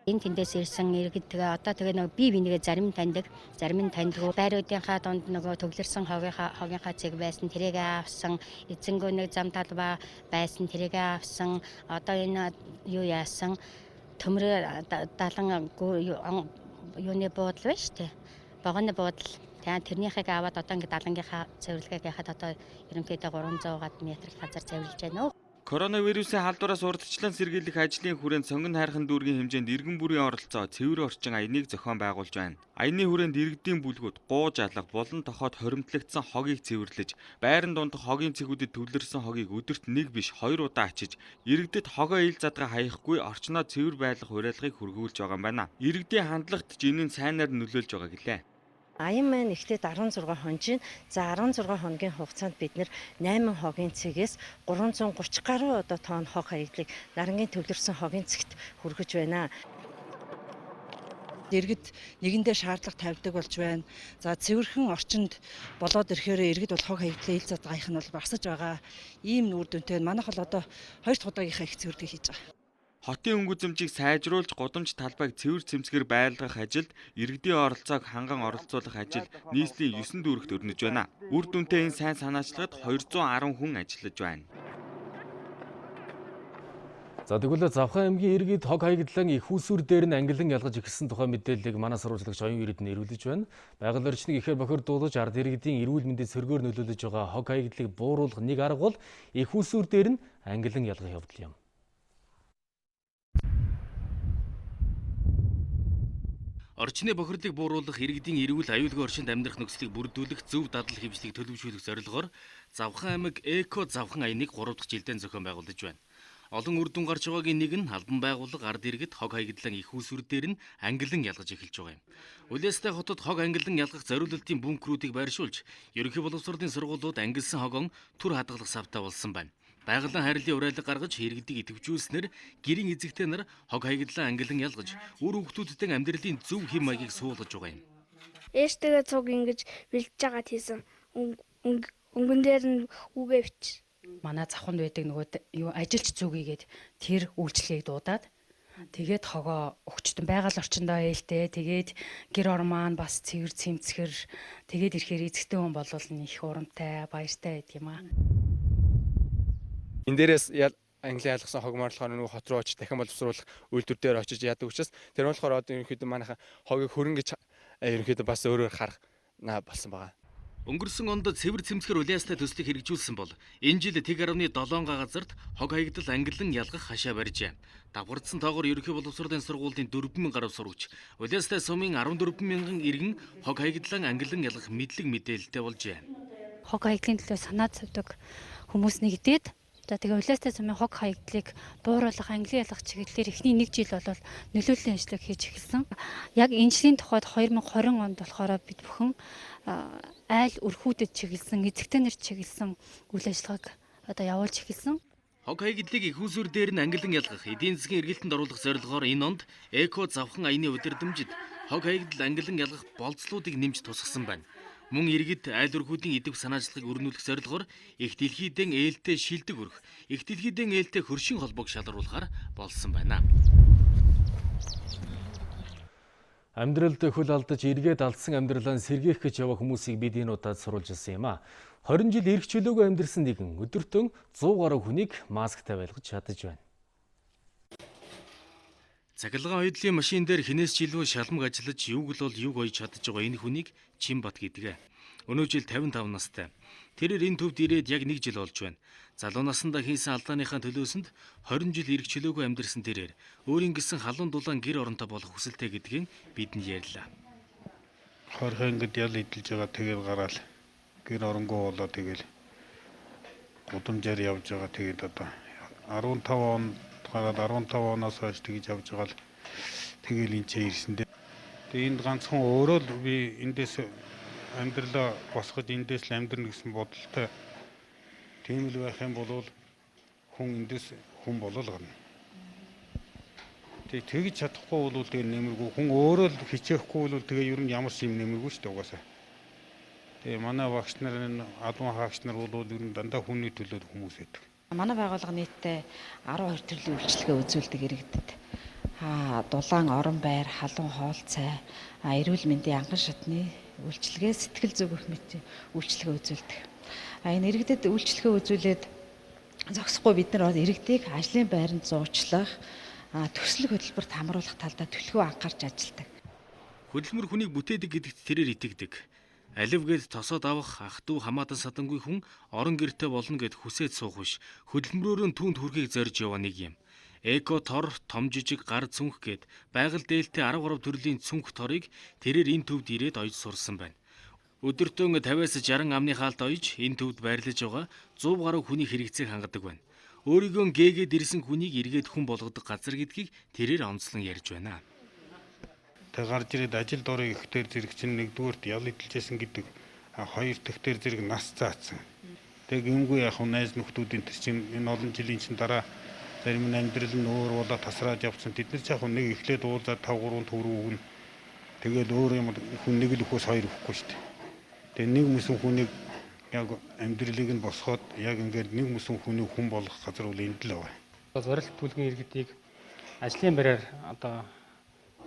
Энэ тэндээс ирсэн иргэд тэгээ одоо тэгээ нэг бие бинийгээ зарим нь таньдаг байруудынхаа донд нөгөө төвлөрсөн хогийнхаа цэг байсан тэрийг авсан, эзэнгөө нэг зам талбай байсан тэрийг авсан, одоо энэ юу яасан төмрөө далан юуны буудлаа байна шүү дээ. Богоны буудал. Тэгээд тэрнийхийг аваад одоо ингээд далангийнхаа цэвэрлэгийг яхад одоо ерөнхийдөө 300 га метр газар цэвэрлж байна. Коронавирусын халдвараас урдчлан сэргийлэх ажлын хүрээнд сонгон хайрхан дүүргийн хэмжээнд иргэн бүрийн оролцоо цэвэр орчин аяныг зохион байгуулж байна. Аяны хүрээнд иргэдийн бүлгүүд гууж алга, болон тохоод хоримтлагдсан хогийг цэвэрлэж, байран дундах хогийн цэгүүдэд төвлөрсөн хогийг өдөрт нэг биш 2 удаа ачиж, иргэдэд хогоо ил задгаа хаяхгүй орчноо цэвэр байлгах уриалгыг хүргүүлж байгаа юм байна. Иргэдийн хандлагт жинийн сайнаар нөлөөлж байгаа гэлээ. Аян маань ихтэй 16 хоног. За 16 хоногийн хугацаанд бид нэр 8 хогийн цэгээс 330 гаруй одоо тонн хог хаягдлыг нарангийн төвлөрсөн хогийн цэгт хүргэж байна. Иргэд нэгэндээ шаардлага тавьдаг болж байна. За цэвэрхэн орчинд болоод ирэхээр иргэд бол хог хаягдлын ил задгаах нь бол багасж байгаа. Ийм үр дүнтэй манайх бол одоо 2 дахь удаагийнхаа их цэвэрлэгийг хийж байгаа. Хотын өнгөзөмжийг сайжруулж гудамж талбайг цэвэр цэмцгэр байлгах ажилд иргэдийн оролцоог ханган оролцуулах ажил нийслэлийн 9 дүүрэгт өрнөж байна. Үр дүнтэй энэ сайн санаачлагад 210 хүн ажиллаж байна. За тэгвэл Завхан аймгийн иргэд хог хаягдлан их усүр дээр нь ангилан ялгаж ихсэн тухай мэдээллийг манай сурвалжлагч оюун иргэд нь ирүүлж байна. Байгаль орчныг ихээр бохирдуулж ард иргэдийн эрүүл мэндэд сөргөөр нөлөөлж байгаа хог хаягдлыг бууруулах нэг арга бол их усүр дээр нь ангилан ялгах явдал юм. Орчны бохирдлыг бууруулах, иргэдийн эрүүл аюулгүй орчинд амьдрах нөхцөлийг бүрдүүлэх, зөв дадлал хэмжлийг төлөвшүүлэх зорилгоор Завхан аймаг Эко Завхан аяныг 3 дахь жилдээ зохион байгуулж байна. Олон үр дүн гарч байгаагийн нэг нь албан байгууллага ард иргэд хог хаягдлан их усүр дээр нь ангилан ялгаж эхэлж байгаа юм. Улаастай хотод хог ангилан ялгах зориулалтын бункерүүдийг байршуулж, ерөнхий боловсролын сургуулиуд ангилсан хогон түр хадгалах савтай болсон байна. Байгалийн харилцааны уриалга гаргаж иргэдийг идэвхжүүлснээр гэрийн эзэгтэй нар хог хаягдлаа ангилан ялгаж, үр хүүхдүүдтэй амьдралын зөв хэм маягийг суулгаж байгаа юм. Ээжтэйгээ цуг ингэж бэлдэж байгаа тийсэн өнгөн дээр нь үгээ бич. Манай завханд байдаг нөгөө юу ажилч зүгийгээд тэр үйлчлэгийг дуудаад тэгээд хогоо өгчтөн байгаль орчиндөө ээлтэй тэгээд гэр ор маань бас цэвэр цэмцгэр тэгээд ирэхээр эзэгтэй хүн бол их урамтай баяртай байдаг юм аа. Энэ дээрээс англи ялгсан хог марлахаар нөгөө хот руу очиж дахин боловсруулах үйлдвэр дээр очиж яадаг учраас тэр болохоор одоо ерөнхийдөө манайха хогийг хөрөнгөж ерөнхийдөө бас өөрөөр харах болсон байгаа. Өнгөрсөн онд цэвэр цэмцгэр улаастай төслийг хэрэгжүүлсэн бол энэ жил тэг 1.7 газарт хог хаягдал ангилан ялгах хашаа барьжээ. Давхардсан тоогоор ерөнхий боловсролын сургуулийн 4,000 гаруй сурагч, улаастай сумын 14,000 иргэн хог хаягдлан ангилан ялгах мэдлэг мэдээлэлтэй болжээ. Хог хаягдлын төлөө санаа зовдөг хүмүүс нэгдээд за тэгээ улаастай сумын хог хаягдлыг бууруулах, ангилан ялгах чиглэлээр эхний 1 жил бол нөлөөллийн ажлыг хийж эхэлсэн. Яг энэ жилийн тухайд 2020 онд болохоор бид бүхэн айл өрхүүдэд чиглэсэн, эзэгтэй нар чиглэсэн үйл ажиллагааг одоо явуулж эхэлсэн. Хог хаягдлыг их усүр дээр нь ангилан ялгах, эдийн засгийн эргэлтэнд оруулах зорилгоор энэ онд Эко Завхан аяны удирдамжид хог хаягдал ангилан ялгах болцлуудыг нэмж тусгасан байна. Мөн иргэд айл өрхүүдийн идэвх санаачлагыг өрнүүлэх зорилгоор их дэлхийдэн ээлтэй шилдэг өрх, их дэлхийдэн ээлтэй хөршин холбоог шалгаруулахаар болсон байна. Амьдралд хөл алдаж эргээд алдсан амьдралаа сэргээх гэж яваа хүмүүсийг бид энэ удаад сурвалжилсан юм а. 20 жил эрх чөлөөгөө амьдэрсэн нэгэн өдөртөө 100 гаруй хүнийг масктай байлгаж чадаж байна. Цахилгаан ойдлын машин дээр хинээс ч илүү шалмаг ажиллаж юуг л юуг ойж чадж байгаа энэ хүнийг Чимбат гэдэг. Өнөө жил 55 настай. Тэрээр энэ төвд ирээд яг 1 жил болж байна. Залуу наснда хийсэн алдааныхаа төлөөсөнд 20 жил эрх чөлөөгөө амьдэрсэн тэрээр өөрийн гэсэн халуун дулаан гэр оронтой болох хүсэлтэй гэдгийг бидэнд ярьлаа. Хорхон ингэж ял идэлж байгаа тэгээд гараал гэр оронгоо болоо тэгэл гудамжаар явж байгаа тэгээд одоо 15 он гараад 15 оноос хойш тэгж явж байгаа л тэгэл энэ ч ирсэн дээ. Тэгээд энд ганцхан өөрөө л би эндээс амьдралаа босгож эндээс л амьдрна гэсэн бодолтой. Тийм л байх юм бол хүн эндээс хүн болол гарна. Тэгж чадахгүй бол тэгээ нэмэргүй хүн өөрөө л хичээхгүй бол тэгээ ер нь ямар ч юм нэмэргүй шүү дээ угаасаа. Тэгээ манай багш нар адуун хаагч нар бол ер нь дандаа хүний төлөө хүмүүс байдаг. Манай байгууллага нийтдээ 12 төрлийн үйлчилгээ үзүүлдэг иргэдэд дулаан орон байр, халуун хоол цай, эрүүл мэндийн анган шатны үйлчилгээ, сэтгэл зүгөх мэт үйлчилгээ үзүүлдэг. Энэ иргэдэд үйлчилгээ үзүүлээд зогсохгүй бид нар иргэдийг ажлын байранд зуучлах, төсөл хөтөлбөрт хамруулах талдаа төлхөө анхаарч ажилладаг. Хөдөлмөр хүнийг бүтээдэг гэдэгт тэрээр итгэдэг. Аливгээд тосоод авах ах トゥ хамаатан садангүй хүн орон гэртээ болно гэд хүсээд суух биш. Хөдөлмөрөөр нь түүнд хүрэхийг зорж яваа нэг юм. Эко тор, том жижиг гар цүнх гэд байгаль дээлтэй 13 төрлийн цүнх торыг тэрээр энэ төвд ирээд ойж сурсан байна. Өдөртөө 50-60 амны хаалт ойж энэ төвд байрлаж байгаа 100 гаруй хүний хэрэгцээг хангадаг байна. Өөрийгөө гээгээд ирсэн хүнийг эргээд хүн болгодог газар гэдгийг тэрээр онцлон ярьж байна. Тэг гарч ирээд ажил дорыг ихтер зэрэг чинь нэгдүгээрт ял идэлжсэн гэдэг хоёр тэгтэр зэрэг нас заацсан. Тэг юмгүй яг найз нөхдүүдийн тэр чинь энэ олон жилийн чинь дараа зарим нь амьдрал нь өөр болоо тасраад явцсан. Тэд нар ч яг нэг эхлээд уулзаад 5-3 төгрөг өгнө. Тэгээд өөр юм хүн нэг л өхөөс хоёр өгөхгүй шүү дээ. Тэгээ нэг mëсэн хүнийг яг амьдралыг нь босгоод яг ингээд нэг mëсэн хүнийг хүн болгох газар үл энд л байгаа. Зорилт бүлгийн иргэдийг ажлын байраар одоо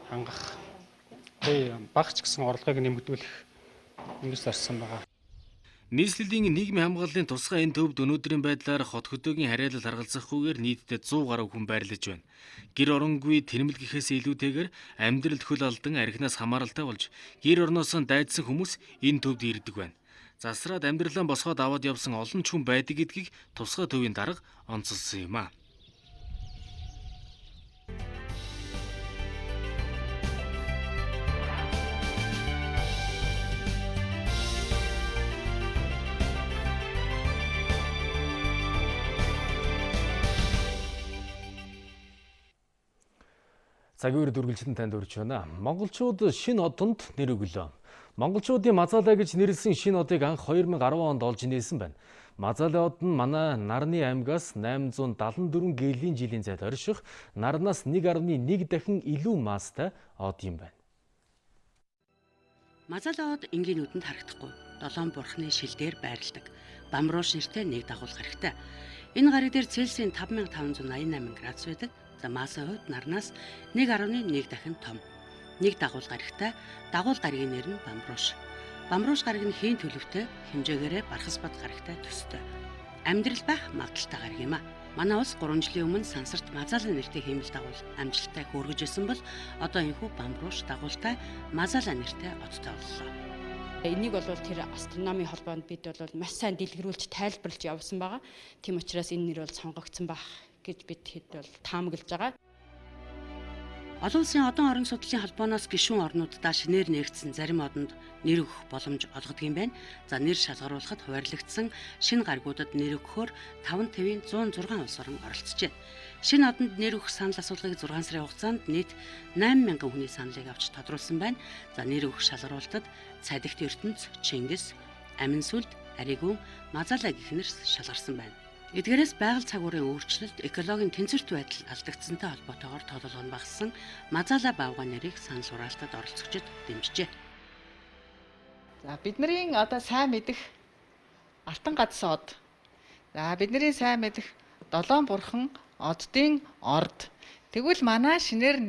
хангах багч гэсэн орлогыг нэмэгдүүлэх ингэж зарсан байгаа. Нийслэлийн нийгмийн хамгааллын тусгай энэ төвд өнөөдрийн байдлаар хот хөдөөгийн харьяалал харгалзахгүйгээр нийтдээ 100 гаруй хүн байрлаж байна. Гэр оронгүй тэнэмэлгэхээс илүүтэйгээр амьдралд хөл алдан архинаас хамааралтай болж гэр орноос нь дайдсан хүмүүс энэ төвд ирдэг байна. Засраад амьдралаа босгоод аваад явсан олон ч хүн байдаг гэдгийг тусгай төвийн дарга онцолсон юм а. Цагийн үргэлжлэн танд хүрч байна. Монголчууд шинэ одонд нэр өглөө. Монголчуудын Мазалай гэж нэрлсэн шинэ одыг анх 2010 онд олж нээсэн байна. Мазалай од нь манай нарны аймгаас 874 гээлийн жилийн зайд орших нарнаас 1.1 дахин илүү маастай од юм байна. Мазалай од энгийн нүдэнд харагдахгүй. 7 бурхны шил дээр байрладаг. Бамрууш нэртэй нэг дагуул гарагтай. Энэ гариг дээр Цельсийн 5588 градус байдаг. За маасан хувьд нарнаас 1.1 дахин том. Нэг дагуул гарагтай. Дагуул гаригийн нэр нь бамрууш. Бамрууш гариг нь хийн төлөвтэй, хэмжээгээрээ бархас бат гарагтай төстэй. Амьдрал байх магадaltaй гариг юм а. Манай улс 3 жилийн өмнө сансарт Мазалай нэртэй хиймэл дагуул амжилттай хүргэж байсан бол одоо энэхүү бамрууш дагуултай Мазалай нэртэй одтой боллоо. Энийг бол тэр астрономийн холбоонд бид бол маш сайн дэлгэрүүлж тайлбарлаж явсан байгаа. Тийм учраас энэ нэр бол сонгогдсон байх гэж бид хэд бол таамаглаж байгаа. Олон улсын одон орон судлалын холбооноос гишүүн орнуудаа шинээр нээгдсэн зарим одонд нэр өгөх боломж олгодог юм байна. За нэр шалгаруулахад хуваарлагдсан шинэ гаригуудад нэр өгөхөөр 5 твийн 106 улс орн оролцжээ. Шинэ одонд нэр өгөх санал асуулгыг 6 сарын хугацаанд нийт 8,000 хүний саналыг авч тодруулсан байна. За нэр өгөх шалгаруулалтад Цадигт ертөнц, Чингис, Аминсүлд, Аригүн, Мазалай гэх нэр шалгарсан байна. Эдгээрээс байгаль цагуурын өөрчлөлт, экологийн тэнцвэрт байдал алдагдсантай холбоотойгоор тоололго нь багассан Мазалай баавгай нэрийг санал хураалтад оролцогчид дэмжижээ. За бидний одоо сайн мэдэх алтан гадсан од. За бидний сайн мэдэх 7 бурхан оддын орд. Тэгвэл манай шинээр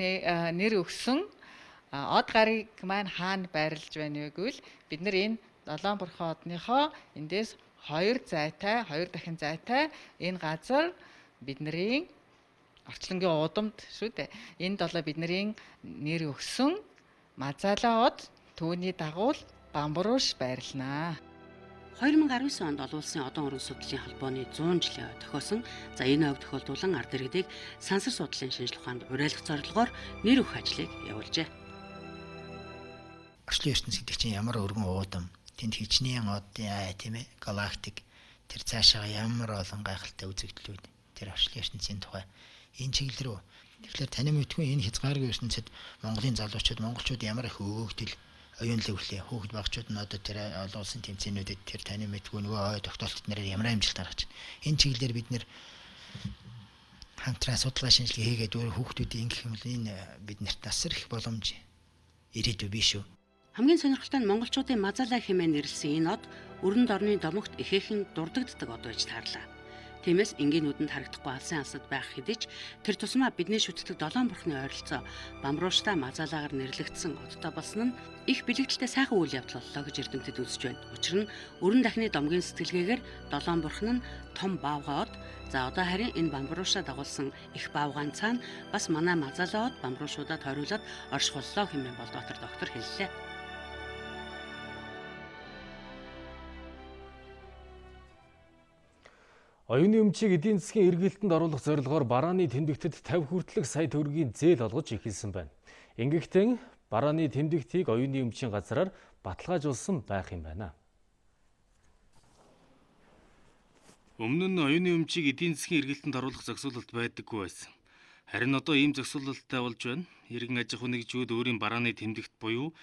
нэр өгсөн од гариг маань хаана байрлаж байна вэ гэвэл бид нар энэ 7 бурхан одныхоо эндээс 2 дахин зайтай энэ газар бидний орчлонгийн удамд шүү дээ. Энэ долоо бидний нэр өгсөн Мазалай од түүний дагуул бамбарууш байрланаа. 2019 онд олон улсын одон орон судлалын холбооны 100 жилийн тохиосон. За энэ ойг тохиолдуулан ард иргэдийг сансар судлалын шинжилгээ ухаанд уриалгах зорилгоор нэр өгөх ажлыг явуулжээ. Орчлон ертөнц гэдэг чинь ямар өргөн уудам, тэнд хичнээн од тийм ээ галактик тэр цаашаа ямар олон гайхалтай үзэгдлүүд тэр орчлон ертөнцийн тухай энэ чиглэл рүү тэгэхээр танин мэдгүй энэ хязгааргүй ертөнцид Монголын залуучууд монголчууд ямар их өгөөгдөл оюун лэвлээ хүүхэд багчууд нь одоо тэр олон улсын тэмцээнүүдэд тэр танин мэдгүй нөгөө тогтоолтод нэрээр ямар амжилт гаргаж байна. Энэ чиглэлээр бид нэр хамтран судалгаа шинжилгээ хийгээд өөр хүүхдүүдийн ингэх юм бол энэ бид нарт асар их боломж ирээдүй биш үү? Хамгийн сонирхолтой нь монголчуудын Мазалай хэмээн нэрлсэн энэ од өрөнд орны домогт ихээхэн дурддагддаг од байж таарлаа. Тиймээс энгийнүүдэнд харагдахгүй алсын алсад байх хэдий ч тэр тусмаа бидний шүтдэг 7 бурхны ойролцоо бамрууштай мазалаагаар нэрлэгдсэн одтой болсон нь их бэлэгдэлтэй сайхан үйл явдал боллоо гэж эрдэмтэд үзэж байна. Учир нь өрн дахны домгийн сэтгэлгээгээр 7 бурхан нь том баавгаа од, за одоо харин энэ бамруушаа дагуулсан их баавгаан цаана бас манай мазалаа од бамруушуудад хориулаад оршихоллоо хэмээн Болдбаатар доктор хэллээ. Оюуны өмчийг эдийн засгийн эргэлтэнд оруулах зорилгоор барааны тэмдэгтэд 50 хүртэлх сая төгрөгийн зээл олгож эхэлсэн байна. Ингэхдээ барааны тэмдэгтийг оюуны өмчийн газраар баталгаажуулсан байх юм байна. Өмнө нь оюуны өмчийг эдийн засгийн эргэлтэнд оруулах зохицуулалт байдаггүй байсан. Харин одоо ийм зохицуулалттай болж байна. Иргэн аж ахуй нэгжүүд өөрийн барааны тэмдэгт буюу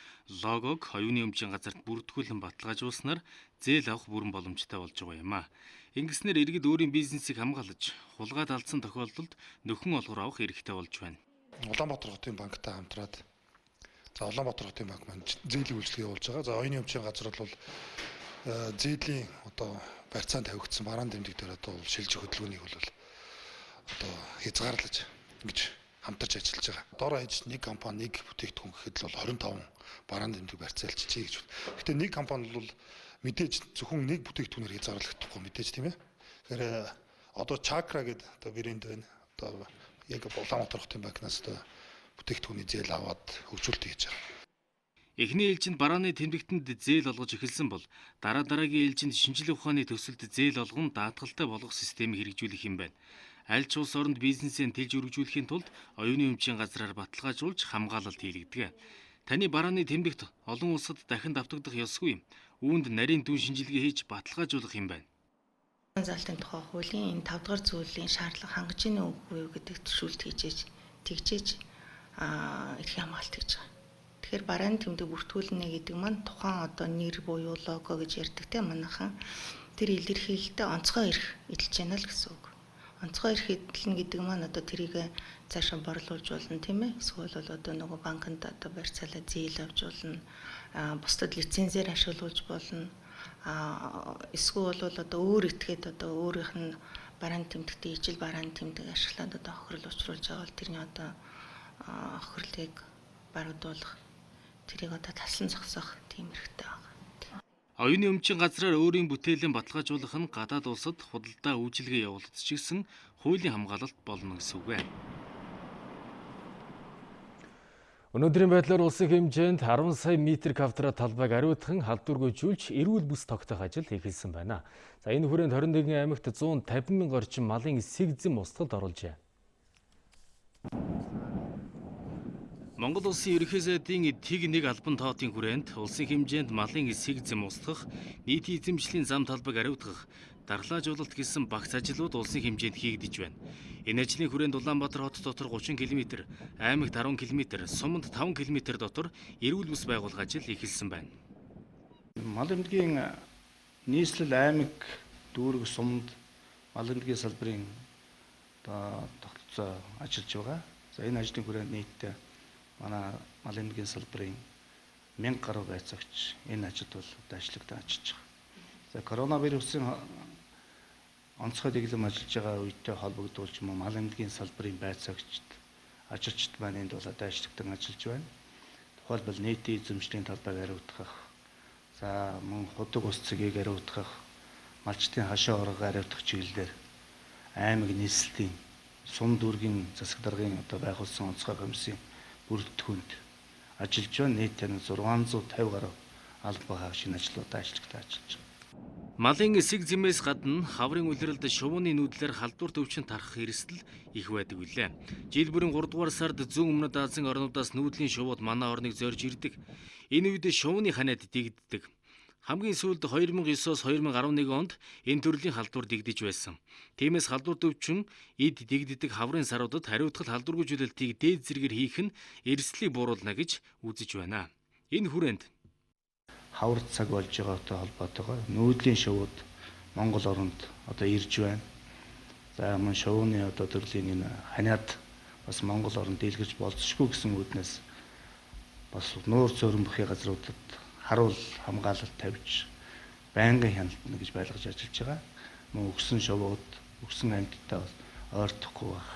логог оюуны өмчийн газарт бүртгүүлэн баталгаажуулснаар зээл авах бүрэн боломжтой болж байгаа юм а. Ингэснээр иргэд өөрийн бизнесийг хамгаалж, хулгайд алдсан тохиолдолд нөхөн олгор авах эрхтэй болж байна. Улаанбаатар хотын банктай хамтраад Улаанбаатар хотын банк маань зээлийн үйлчилгээ явуулж байгаа. За оюуны өмчийн газар бол зээлийн барьцаанд тавигдсан барааны тэмдэг дээр шилжих хөдөлгөөнийг бол хязгаарлаж ингэж хамтарч ажиллаж байгаа. Дор хаяж нэг компани нэг бүтээгдэхүүн гэхэд л 25 барааны тэмдэг барьцаалчихъя гэж. Гэхдээ нэг компани бол мэдээж зөвхөн нэг бүтээгдэхүүнээр хязгаарлагдахгүй мэдээж тийм ээ. Тэгэхээр одоо чакра гэдэг брэнд байна. Одоо яг Улаанбаатар хотын банкнаас бүтээгдэхүүний зээл аваад хөгжүүлэлт хийж байгаа. Эхний ээлжинд барааны тэмдэгтэнд зээл олгож эхэлсэн бол дараагийн ээлжинд шинжилгээ ухааны төсөлд зээл олгон даатгалтай болгох системийг хэрэгжүүлэх юм байна. Аль ч улс оронд бизнесээ тэлж өргөжүүлэхийн тулд оюуны өмчийн газраар баталгаажуулж хамгаалалт хийлэгдэг. Таны барааны тэмдэгт олон улсад дахин давтагдах ёсгүй. Үүнд нарийн дүн шинжилгээ хийж баталгаажуулах юм байна. Залтын тухай хуулийн энэ 5 дугаар зүйлийн шаардлага хангаж ийн үгүй юу гэдэг төшөөлт тэгжээж эрх хамгаалт хийж байгаа. Тэгэхээр барааны тэмдэг бүртгүүлнэ гэдэг маань тухайн одоо нэр буюу лого гэж ярьдаг те манайхан тэр илэрхийлэлтэд онцгой эрх эдэлж яана л гэсэн үг. Онцгой эрх эдэлнэ гэдэг маань одоо тэрийг цаашаа борлуулж болно тийм ээ. Эсвэл бол одоо нөгөө банкнд одоо барьцаалаа зээл авч болно. Бусдад лицензээр ашиглуулж болно. Эсвэл бол одоо өөр этгээд одоо өөрийнх нь барааны тэмдэгтээ ижил барааны тэмдэг ашиглаад одоо хохирол учруулж байгаа бол тэрний одоо хохирлыг барагдуулах тэрийг одоо таслан зогсоох тийм хэрэгтэй байна. Оюуны өмчийн газраар өөрийн бүтээлэн баталгаажуулах нь гадаад улсад худалдаа үйлчилгээ явуулалт ч гэсэн хуулийн хамгаалалт болно гэсэн үг байна. Өнөөдрийн байдлаар улсын хэмжээнд 10 сая метр квадрат талбайг ариутхан халдваргүйжүүлж эрүүл бүс тогтоох ажил эхэлсэн байна. За энэ хүрээнд 21 аймагт 150 мянга орчим малын эсэг зэм устгад оруулжээ. Монгол улсын ерөнхий сайдын тэг 1 албан тоотын хүрээнд улсын хэмжээнд малын эсэг зэм устгах, нийт эзэмшлийн зам талбайг ариутгах, дархлаажуулалт гэсэн багц ажлууд улсын хэмжээнд хийгдэж байна. Энэ ажлын хүрээнд Улаанбаатар хот дотор 30 км, аймагт 10 км, суманд 5 км дотор эрүүл бүс байгуулах ажил эхэлсэн байна. Мал эмнэлгийн нийслэл аймаг дүүрэг суманд мал эмнэлгийн салбарын тогтолцоо ажиллаж байгаа. За энэ ажлын хүрээнд нийтдээ манай мал эмнэлгийн салбарын 1000 гаруй байцаагч энэ ажилд бол ажиллагдаж байгаа. За коронавирусын онцгой дэглэм ажиллаж байгаа үедээ холбогдуулж мал эмнэлгийн салбарын байцаагчид ажилчид маань энд бол ажиллагдан ажиллаж байна. Тухайлбал нийтийн эзэмшлийн талбайг ариутгах, за мөн худаг ус цэгийг ариутгах, малчтын хашаа оргыг ариутгах чиглэлээр аймаг нийслэлийн сум дүүргийн засаг даргын одоо байгуулсан онцгой комиссийн бүрэлдэхүүнд ажиллаж байна. Нийт 650 гаруй албан хаагчийн ажлуудаа ажиллагдаж байна. Малын эсэг зэмээс гадна хаврын улиралд шувууны нүүдлэр халдвар төвчин тархах эрсдэл их байдаг билээ. Жил бүрийн 3 дугаар сард зүүн өмнөд Азийн орнуудаас нүүдлийн шувууд манай орныг зорж ирдэг. Энэ үед шувууны ханиад дэгддэг. Хамгийн сүүлд 2009-оос 2011 онд энэ төрлийн халдвар дэгдэж байсан. Тиймээс халдвар төвчин эд дэгддэг хаврын саруудад хариуцлал халдваргүйжүүлэлтийг дээд зэргээр хийх нь эрсдлийг бууруулна гэж үзэж байна. Энэ хүрээнд хавар цаг болж байгаатай холбоотойгоор нүүдлийн шувууд Монгол оронд одоо ирж байна. За мөн шувууны одоо төрлийн энэ ханиад бас Монгол оронд дийлгэж болцсохгүй гэсэн үүднээс бас нуур цөөрөн бүхий газруудад харуул хамгаалалт тавьж байнгын хяналтна гэж байлгаж ажиллаж байгаа. Мөн өгсөн шувууд, өгсөн амьтдаа бас ойртохгүй байх.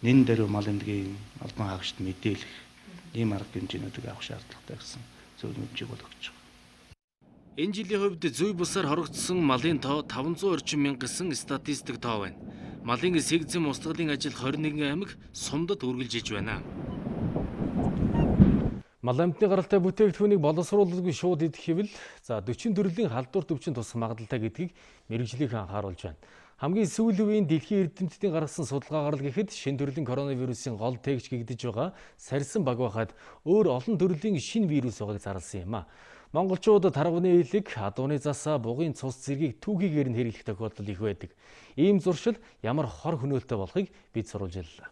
Нэн дээр мал эмнэлгийн албан хаагчид мэдээлэх ийм арга хэмжээнүүдийг авах шаардлагатай гэсэн зөвлөмжийг бол өгч байгаа. Энэ жилийн хувьд зүй бусаар хорогдсон малын тоо 500 орчим мянга гэсэн статистик тоо байна. Малын сэгзэн устгалын ажил 21 аймаг сумдад үргэлжиж байна. Мал амьтны гаралтай бүтээгдэхүүнийг боловсруулалгүй шууд идэх хэвэл 40 төрлийн халдвар төвчин тусах магадлалтай гэдгийг мэрэгжлийнхэн анхааруулж байна. Хамгийн сүүлийн үеийн дэлхийн эрдэмтдийн гаргасан судалгаагаар л гэхэд шинэ төрлийн коронавирусын гол тээгч гэгдэж байгаа сарьсан баг байхад өөр олон төрлийн шинэ вирус байгааг зарласан юм а. Монголчууд тарваны элэг, адууны засаа, бугын цус зэргийг түүхийгээр нь хэрэглэх тохиолдол их байдаг. Ийм зуршил ямар хор хөнөөлтэй болохыг бид сурвалж яллаа.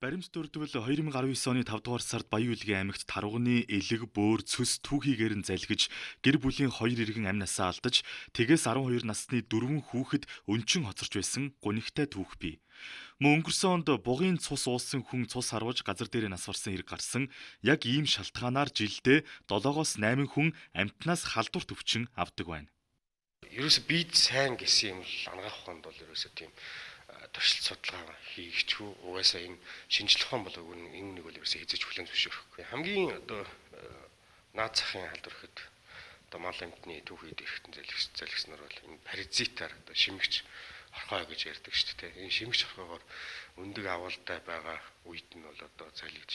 Баримт дурдвал 2019 оны 5 дугаар сард Баян-Улгийн аймагт тарваны элэг, бөөр, цөс түүхийгээр нь залгиж гэр бүлийн 2 иргэн амь насаа алдаж тэгээс 12 насны 4 хүүхэд өнчин хоцорч байсан гунигтай түүх бий. Мөн өнгөрсөн онд бугын цус уусан хүн цус харваж газар дээр нас барсан хэрэг гарсан. Яг ийм шалтгаанаар жилдээ 7-8 хүн амьтнаас халдвар төвчин авдаг байна. Ерөөсө бид сайн гэсэн юм л ангаах хонд бол ерөөсө тийм туршилт судалгаа хийгчгүй угаасаа энэ шинжлэх ухаан болоогүй энэ нэг бол ерөөсөө хязгаарч хүлээн зөвшөөрөхгүй. Хамгийн одоо наад захын халдвар гэхэд одоо мал амьтны түүхийд эрхтэн залгиснаар бол энэ паразитаар одоо шимэгч орхоо гэж ярьдаг шүү дээ. Энэ шимэгч орхоогоор өндөг авалтай байгаа үед нь бол одоо залгиж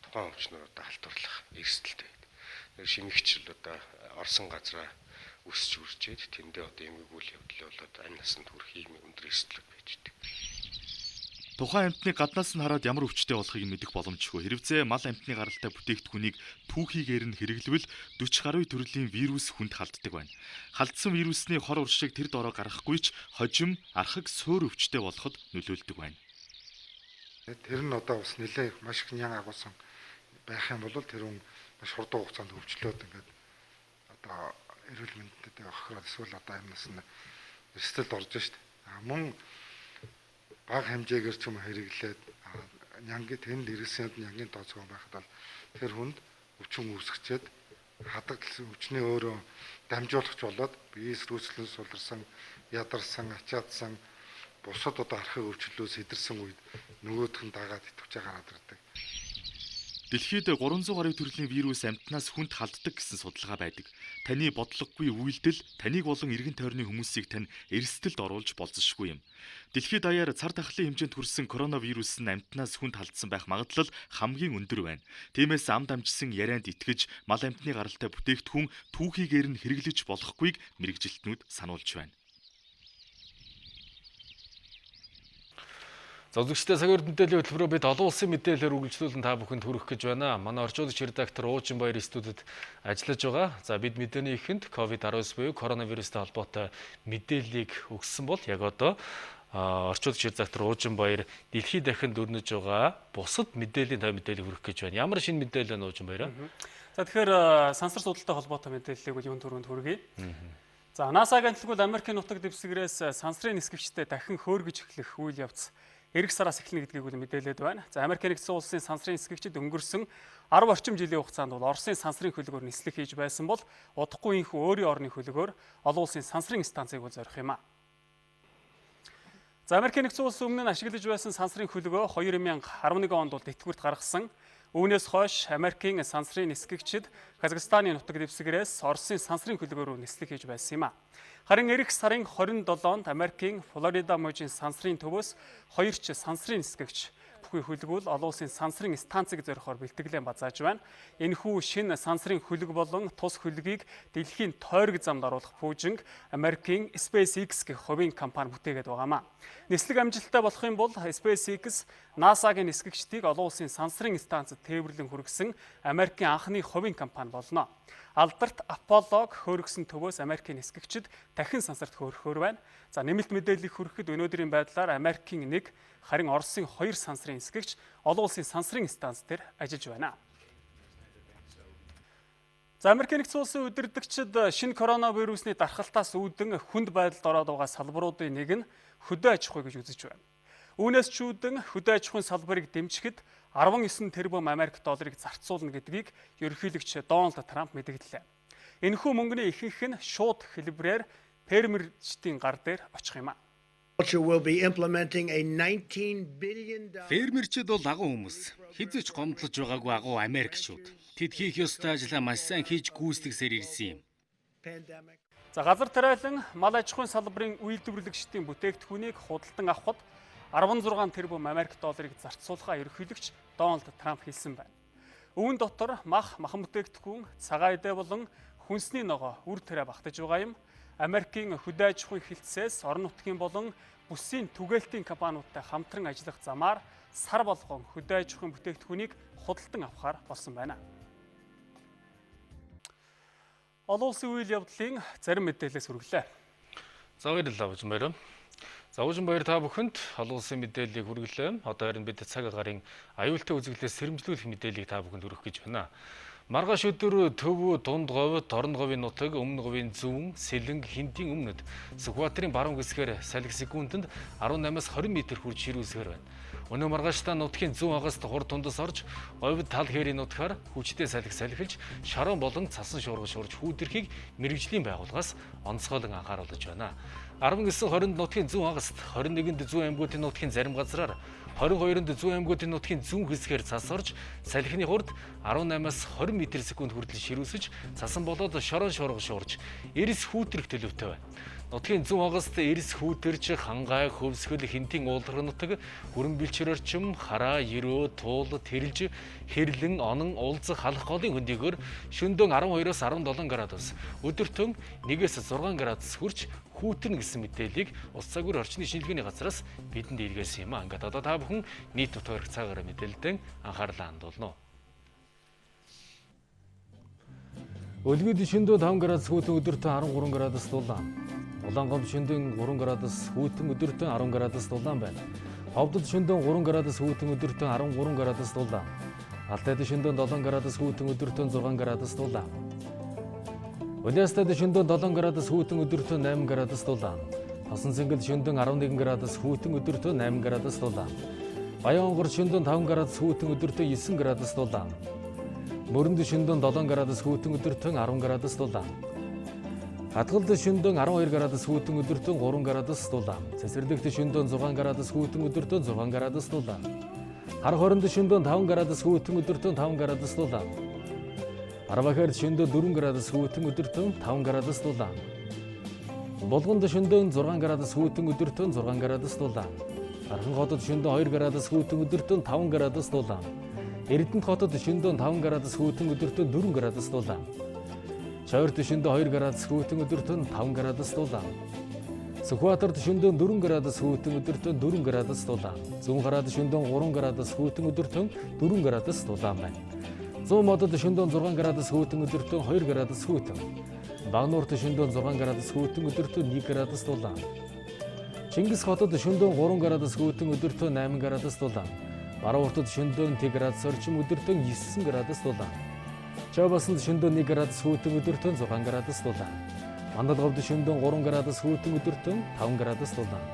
тухайн өвчнөр одоо халдварлах эрсдэлтэй байдаг. Тэр шимэгч л одоо орсон газраа өсч үржээд тэндээ одоо эмгэгүүл явдлаа болоод амь насанд хүрэх ийм өндөр эрсдэл байж идэг. Тухайн амьтныг гаднаас нь хараад ямар өвчтэй болохыг мэдэх боломжгүй. Хэрвээ мал амьтны гаралтай бүтээгдэхүүнийг түүхийгээр нь хэрэглэвэл 40 гаруй төрлийн вирус хүнд халддаг байна. Халдсан вирусны хор уршиг тэр дороо гаргахгүй ч хожим, архаг, суур өвчтэй болоход нөлөөлдөг байна. Тэр нь одоо бас нэлээд маш их нян агуулсан байх юм бол тэр хүн маш хурдан хугацаанд өвчлөөд ингээд одоо эрүүл мэндэд авахраад эсвэл одоо амь насны эрсдэлд орж штт. Мөн бага хэмжээгээр ч юм хэрэглээд нянгийн тэнд иргэсэнд нянгийн тооцоо байхад бол тэр хүнд өвчин үүсгчээд хадгалсан өвчний өөрөө дамжуулагч болоод биеэс рүүслэн суларсан, ядарсан, ачаадсан бусад одоо архаг өвчлөөс хэдэрсэн үед нөгөөх нь дагаад итвчээ гараад ирдэг. Дэлхийд 300 гаруй төрлийн вирус амьтнаас хүнд халддаг гэсэн судалгаа байдаг. Таны бодлогогүй үйлдэл таныг болон эргэн тойрны хүмүүсийг тань эрсдэлд оруулж болзошгүй юм. Дэлхийд даяар цар тахлын хэмжээнд хүрсэн коронавирус нь амьтнаас хүнд халдсан байх магадлал хамгийн өндөр байна. Тиймээс ам дамжсан ярианд итгэж мал амьтны гаралтай бүтээгдэхүүн түүхийгээр нь хэрэглэж болохгүйг мэрэгжилтнүүд сануулж байна. Зөвлөгчтэй цагийн мэдээллийн хөтөлбөрөөр бид олон улсын мэдээлэлээр үргэлжлүүлэн та бүхэнд хүргэх гэж байна. Манай орчуулагч редактор Уужин Баяр студид ажиллаж байгаа. За бид мэдээний эхэнд COVID-19 буюу коронавирустай холбоотой мэдээллийг өгсөн бол яг одоо орчуулагч редактор Уужин Баяр дэлхийд дахинд өрнөж байгаа бусад мэдээллийн та мэдээллийг хүргэх гэж байна. Ямар шинэ мэдээлэл вэ Уужин Баяр? За тэгэхээр сансар судалтай холбоотой мэдээллийг юунд түрүүнд хүргэе. За NASA-гийн төлөвлөл Америкийн нутаг дэвсгэрээс сансрын нисгэгчтэй дахин хөөргөж эхлэх үйл явц эх сараас эхэлнэ гэдгийг мэдээлээд байна. За Америкийн нэгдсэн улсын сансрын нисгэгчид өнгөрсөн 10 орчим жилийн хугацаанд бол Оросын сансрын хөлөгөөр нислэг хийж байсан бол удахгүй инхүү өөрийн орны хөлөгөөр олон улсын сансрын станцыг зорих юм а. За Америкийн нэгдсэн улсын өмнө нь ашиглаж байсан сансрын хөлөгөө 2011 онд бол тэтгэврт гаргасан. Үүнээс хойш Америкийн сансрын нисгэгчид Казахстаны нутаг дэвсгэрээс Оросын сансрын хөлөгөөр нислэг хийж байсан юм а. Харин эх сарын 27-нд Америкийн Флорида мужийн сансрын төвөөс 2 ч сансрын нисгэгч бүхий хөлгүүл олон улсын сансрын станцыг зорихоор бэлтгэлэн базааж байна. Энэхүү шинэ сансрын хөлөг болон тус хөлгийг дэлхийн тойрог замд оруулах пүүжинг Америкийн SpaceX гэх хувийн компани бүтээгээд байгаамаа. Нислэг амжилттай болох юм бол SpaceX NASA-гийн нисгэгчдийг олон улсын сансрын станцад тээвэрлэн хүргэсэн Америкийн анхны хувийн компани болно. Алдарт Apollo хөөргсөн төвөөс Америкийн нисгэгчид дахин сансарт хөөрөхөөр байна. За нэмэлт мэдээллийг хүргэхэд өнөөдрийн байдлаар Америкийн 1 харин Оросын 2 сансрын нисгэгч олон улсын сансрын станц дээр ажиллаж байна. За Америкийн нэгдсэн улсын удирдагчид шинэ коронавирусны дархалтаас үүдэн хүнд байдалд ороод байгаа салбаруудын нэг нь хөдөө аж ахуй гэж үзэж байна. Үүнээс ч үүдэн хөдөө аж ахуйн салбарыг дэмжихэд 19 тэрбум Америк долларыг зарцуулна гэдгийг ерөнхийлөгч Дональд Трамп мэдэгдлээ. Энэхүү мөнгөний ихэнх нь шууд хэлбэрээр фермерчдийн гар дээр очих юм а. Фермерчид бол агуу хүмүүс. Хизэж гомдлож байгаагүй агуу Америкчууд. Тэд хийх ёстой ажлаа маш сайн хийж гүйцэтгсээр ирсэн юм. За газар тариалан мал аж ахуйн салбарын үйлдвэрлэгчдийн бүтээгдэхүүнийг худалдан авахд 16 тэрбум Америк долларыг зарцуулахаа ерөнхийлөгч Дональд Трамп хэлсэн байна. Үүн дотор махан бүтээгдэхүүн, цагаан эдээ болон хүнсний ногоо үр тариа багтаж байгаа юм. Америкийн хөдөө аж ахуйн хэлтсээс орон нутгийн болон бүсийн түгээлтийн компаниудтай хамтран ажиллах замаар сар болгон хөдөө аж ахуйн бүтээгдэхүүнийг худалдан авахар болсон байна. Олон улсын үйл явдлын зарим мэдээлэлээс хүргэлээ. За баярлалаа Ужин баяр. За Ужин баяр та бүхэнд олон улсын мэдээллийг хүргэлээ. Одоо харин бид цаг агарын аюултай үзэгдлээс сэрэмжлүүлэх мэдээллийг та бүхэнд хүргэх гэж байна. Маргааш өдөр Төв, Дунд говь, Дорн говийн нутаг, Өмнө говийн зүүн, Сэлэнг, Хиндийн өмнөд Сүхбаатарын баруун хэсгээр салхи секундэд 18-аас 20 м хүрч ширүүсгэр байна. Өнөө маргаашдаа нутгийн зүүн хагаст хурд тундас орж, говьд тал хээрийн нутгаар хүчтэй салхи салхилж, шарон болон цасан шуургаж урж хүүдэрхийг мэрэгжлийн байгууллагаас онцгойлон анхааруулж байна. 19-20-нд нутгийн зүүн хагаст, 21-нд зүүн аймагуудын нутгийн зарим газраар, 22-нд зүүн аймагуудын нутгийн зүүн хэсгээр цас орж, салхины хурд 18-аас 20 м/сек хүртэл ширүүсэж, цасан болоод шорон шуургаж урж, эрс хүүтрэх төлөвтэй байна. Нутгийн зүүн хагаст эрс хүүтэрж, хангай, хөвсгөл, хинтийн ууларх нутаг, хүрэн бэлчээр орчим, хараа, ерөө, туул, тэрэлж, хэрлэн, онон, улзах, халах голын хөндийгөр шөнөдөө 12-оос 17 градус, өдөртөө 1-ээс 6 градус хүрч хүүтэрнэ гэсэн мэдээллийг Улс цагийн орчны шинжилгээний газраас бидэнд илгээсэн юм а. Ингээд одоо та бүхэн нийт нутгаар цагаараа мэдээлэлдэн анхаарлаа хандуулно. Өлгөд шөнөдөө 5 градус хүүтэн өдөртөө 13 градус дулаан. Улаангом шөнөдөө 3 градус хүүтэн өдөртөө 10 градус дулаан байна. Ховдод шөнөдөө 3 градус хүүтэн өдөртөө 13 градус дулаан. Алтайд шөнөдөө 7 градус хүүтэн өдөртөө 6 градус дулаан. Улаастад шөнөдөө 7 градус хүүтэн өдөртөө 8 градус дулаан. Тосон цэнгэл шөнөдөө 11 градус хүүтэн өдөртөө 8 градус дулаан. Баянгор шөнөдөө 5 градус хүүтэн өдөртөө 9 градус дулаан. Мөрөнд шөнөдөө 7 градус хүүтэн өдөртөө 10 градус дулаан. Хатгалд шөнөдөө 12 градус хүүтэн өдөртөө 3 градус дулаан. Цэцэрлэгт шөнөдөө 6 градус хүүтэн өдөртөө 6 градус дулаан. Хар хооронд шөнөдөө 5 градус хүүтэн өдөртөө 5 градус дулаан. Арбахаар шөнөдөө 4 градус хүүтэн өдөртөө 5 градус дулаан. Булганд шөнөдөө 6 градус хүүтэн өдөртөө 6 градус дулаан. Архан хотод шөнөдөө 2 градус хүүтэн өдөртөө 5 градус дулаан. Эрдэнэт хотод шөнөдөө 5 градус хүүтэн өдөртөө 4 градус дулаан. Шавьрт шөнөдөө 2 градус хүүтэн өдөртөө 5 градус дулаан. Сүхбаатарт шөнөдөө 4 градус хүүтэн өдөртөө 4 градус дулаан. Зүүн хараад шөнөдөө 3 градус хүүтэн өдөртөө 4 градус дулаан байна. Зүүн модод шөнөдөө 6 градус хүүтэн өдөртөө 2 градус хүүтэн. Багнуурт шөнөдөө 6 градус хүүтэн өдөртөө 1 градус дулаан. Чингис хотод шөнөдөө 3 градус хүүтэн өдөртөө 8 градус дулаан. Барууртод шөнөдөө 1 градус орчим өдөртөө 9 градус дулаан. Чавбасанд шөнөдөө 1 градус хүүтэн өдөртөө 6 градус дулаан. Мандалговд шөнөдөө 3 градус хүүтэн өдөртөө 5 градус дулаан.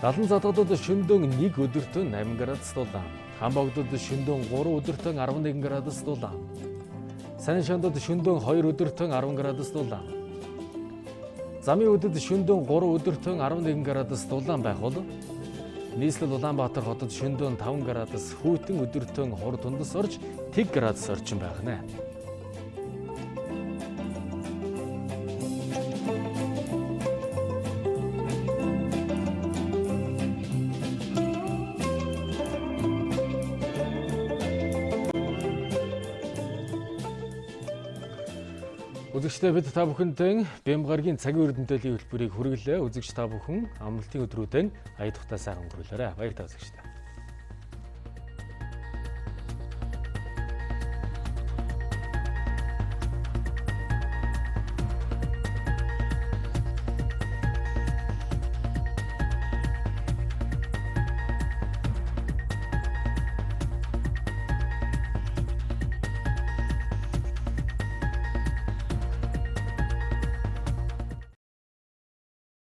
Далан задгадад шөнөдөө 1 өдөртөө 8 градус дулаан. Хамбогдод шөнөдөө 3 өдөртөө 11 градус дулаан. Сайн шандад шөнөдөө 2 өдөртөө 10 градус дулаан. Замын өдөд шөнөдөө 3 өдөртөө 11 градус дулаан байх бол нийслэл Улаанбаатар хотод шөнөдөө 5 градус хүүтэн өдөртөө хур тундас орж 1 градус орчим байх нэ. Үзэгчдээ бид та бүхэндээ Бямгаргийн цагийн үрдэнтэлийн хөтөлбөрийг хүргэлээ. Үзэгч та бүхэн амралтын өдрүүдэн ая тухтай сайхан өнгөрүүлээрэй. Баяр та үзэгчдээ.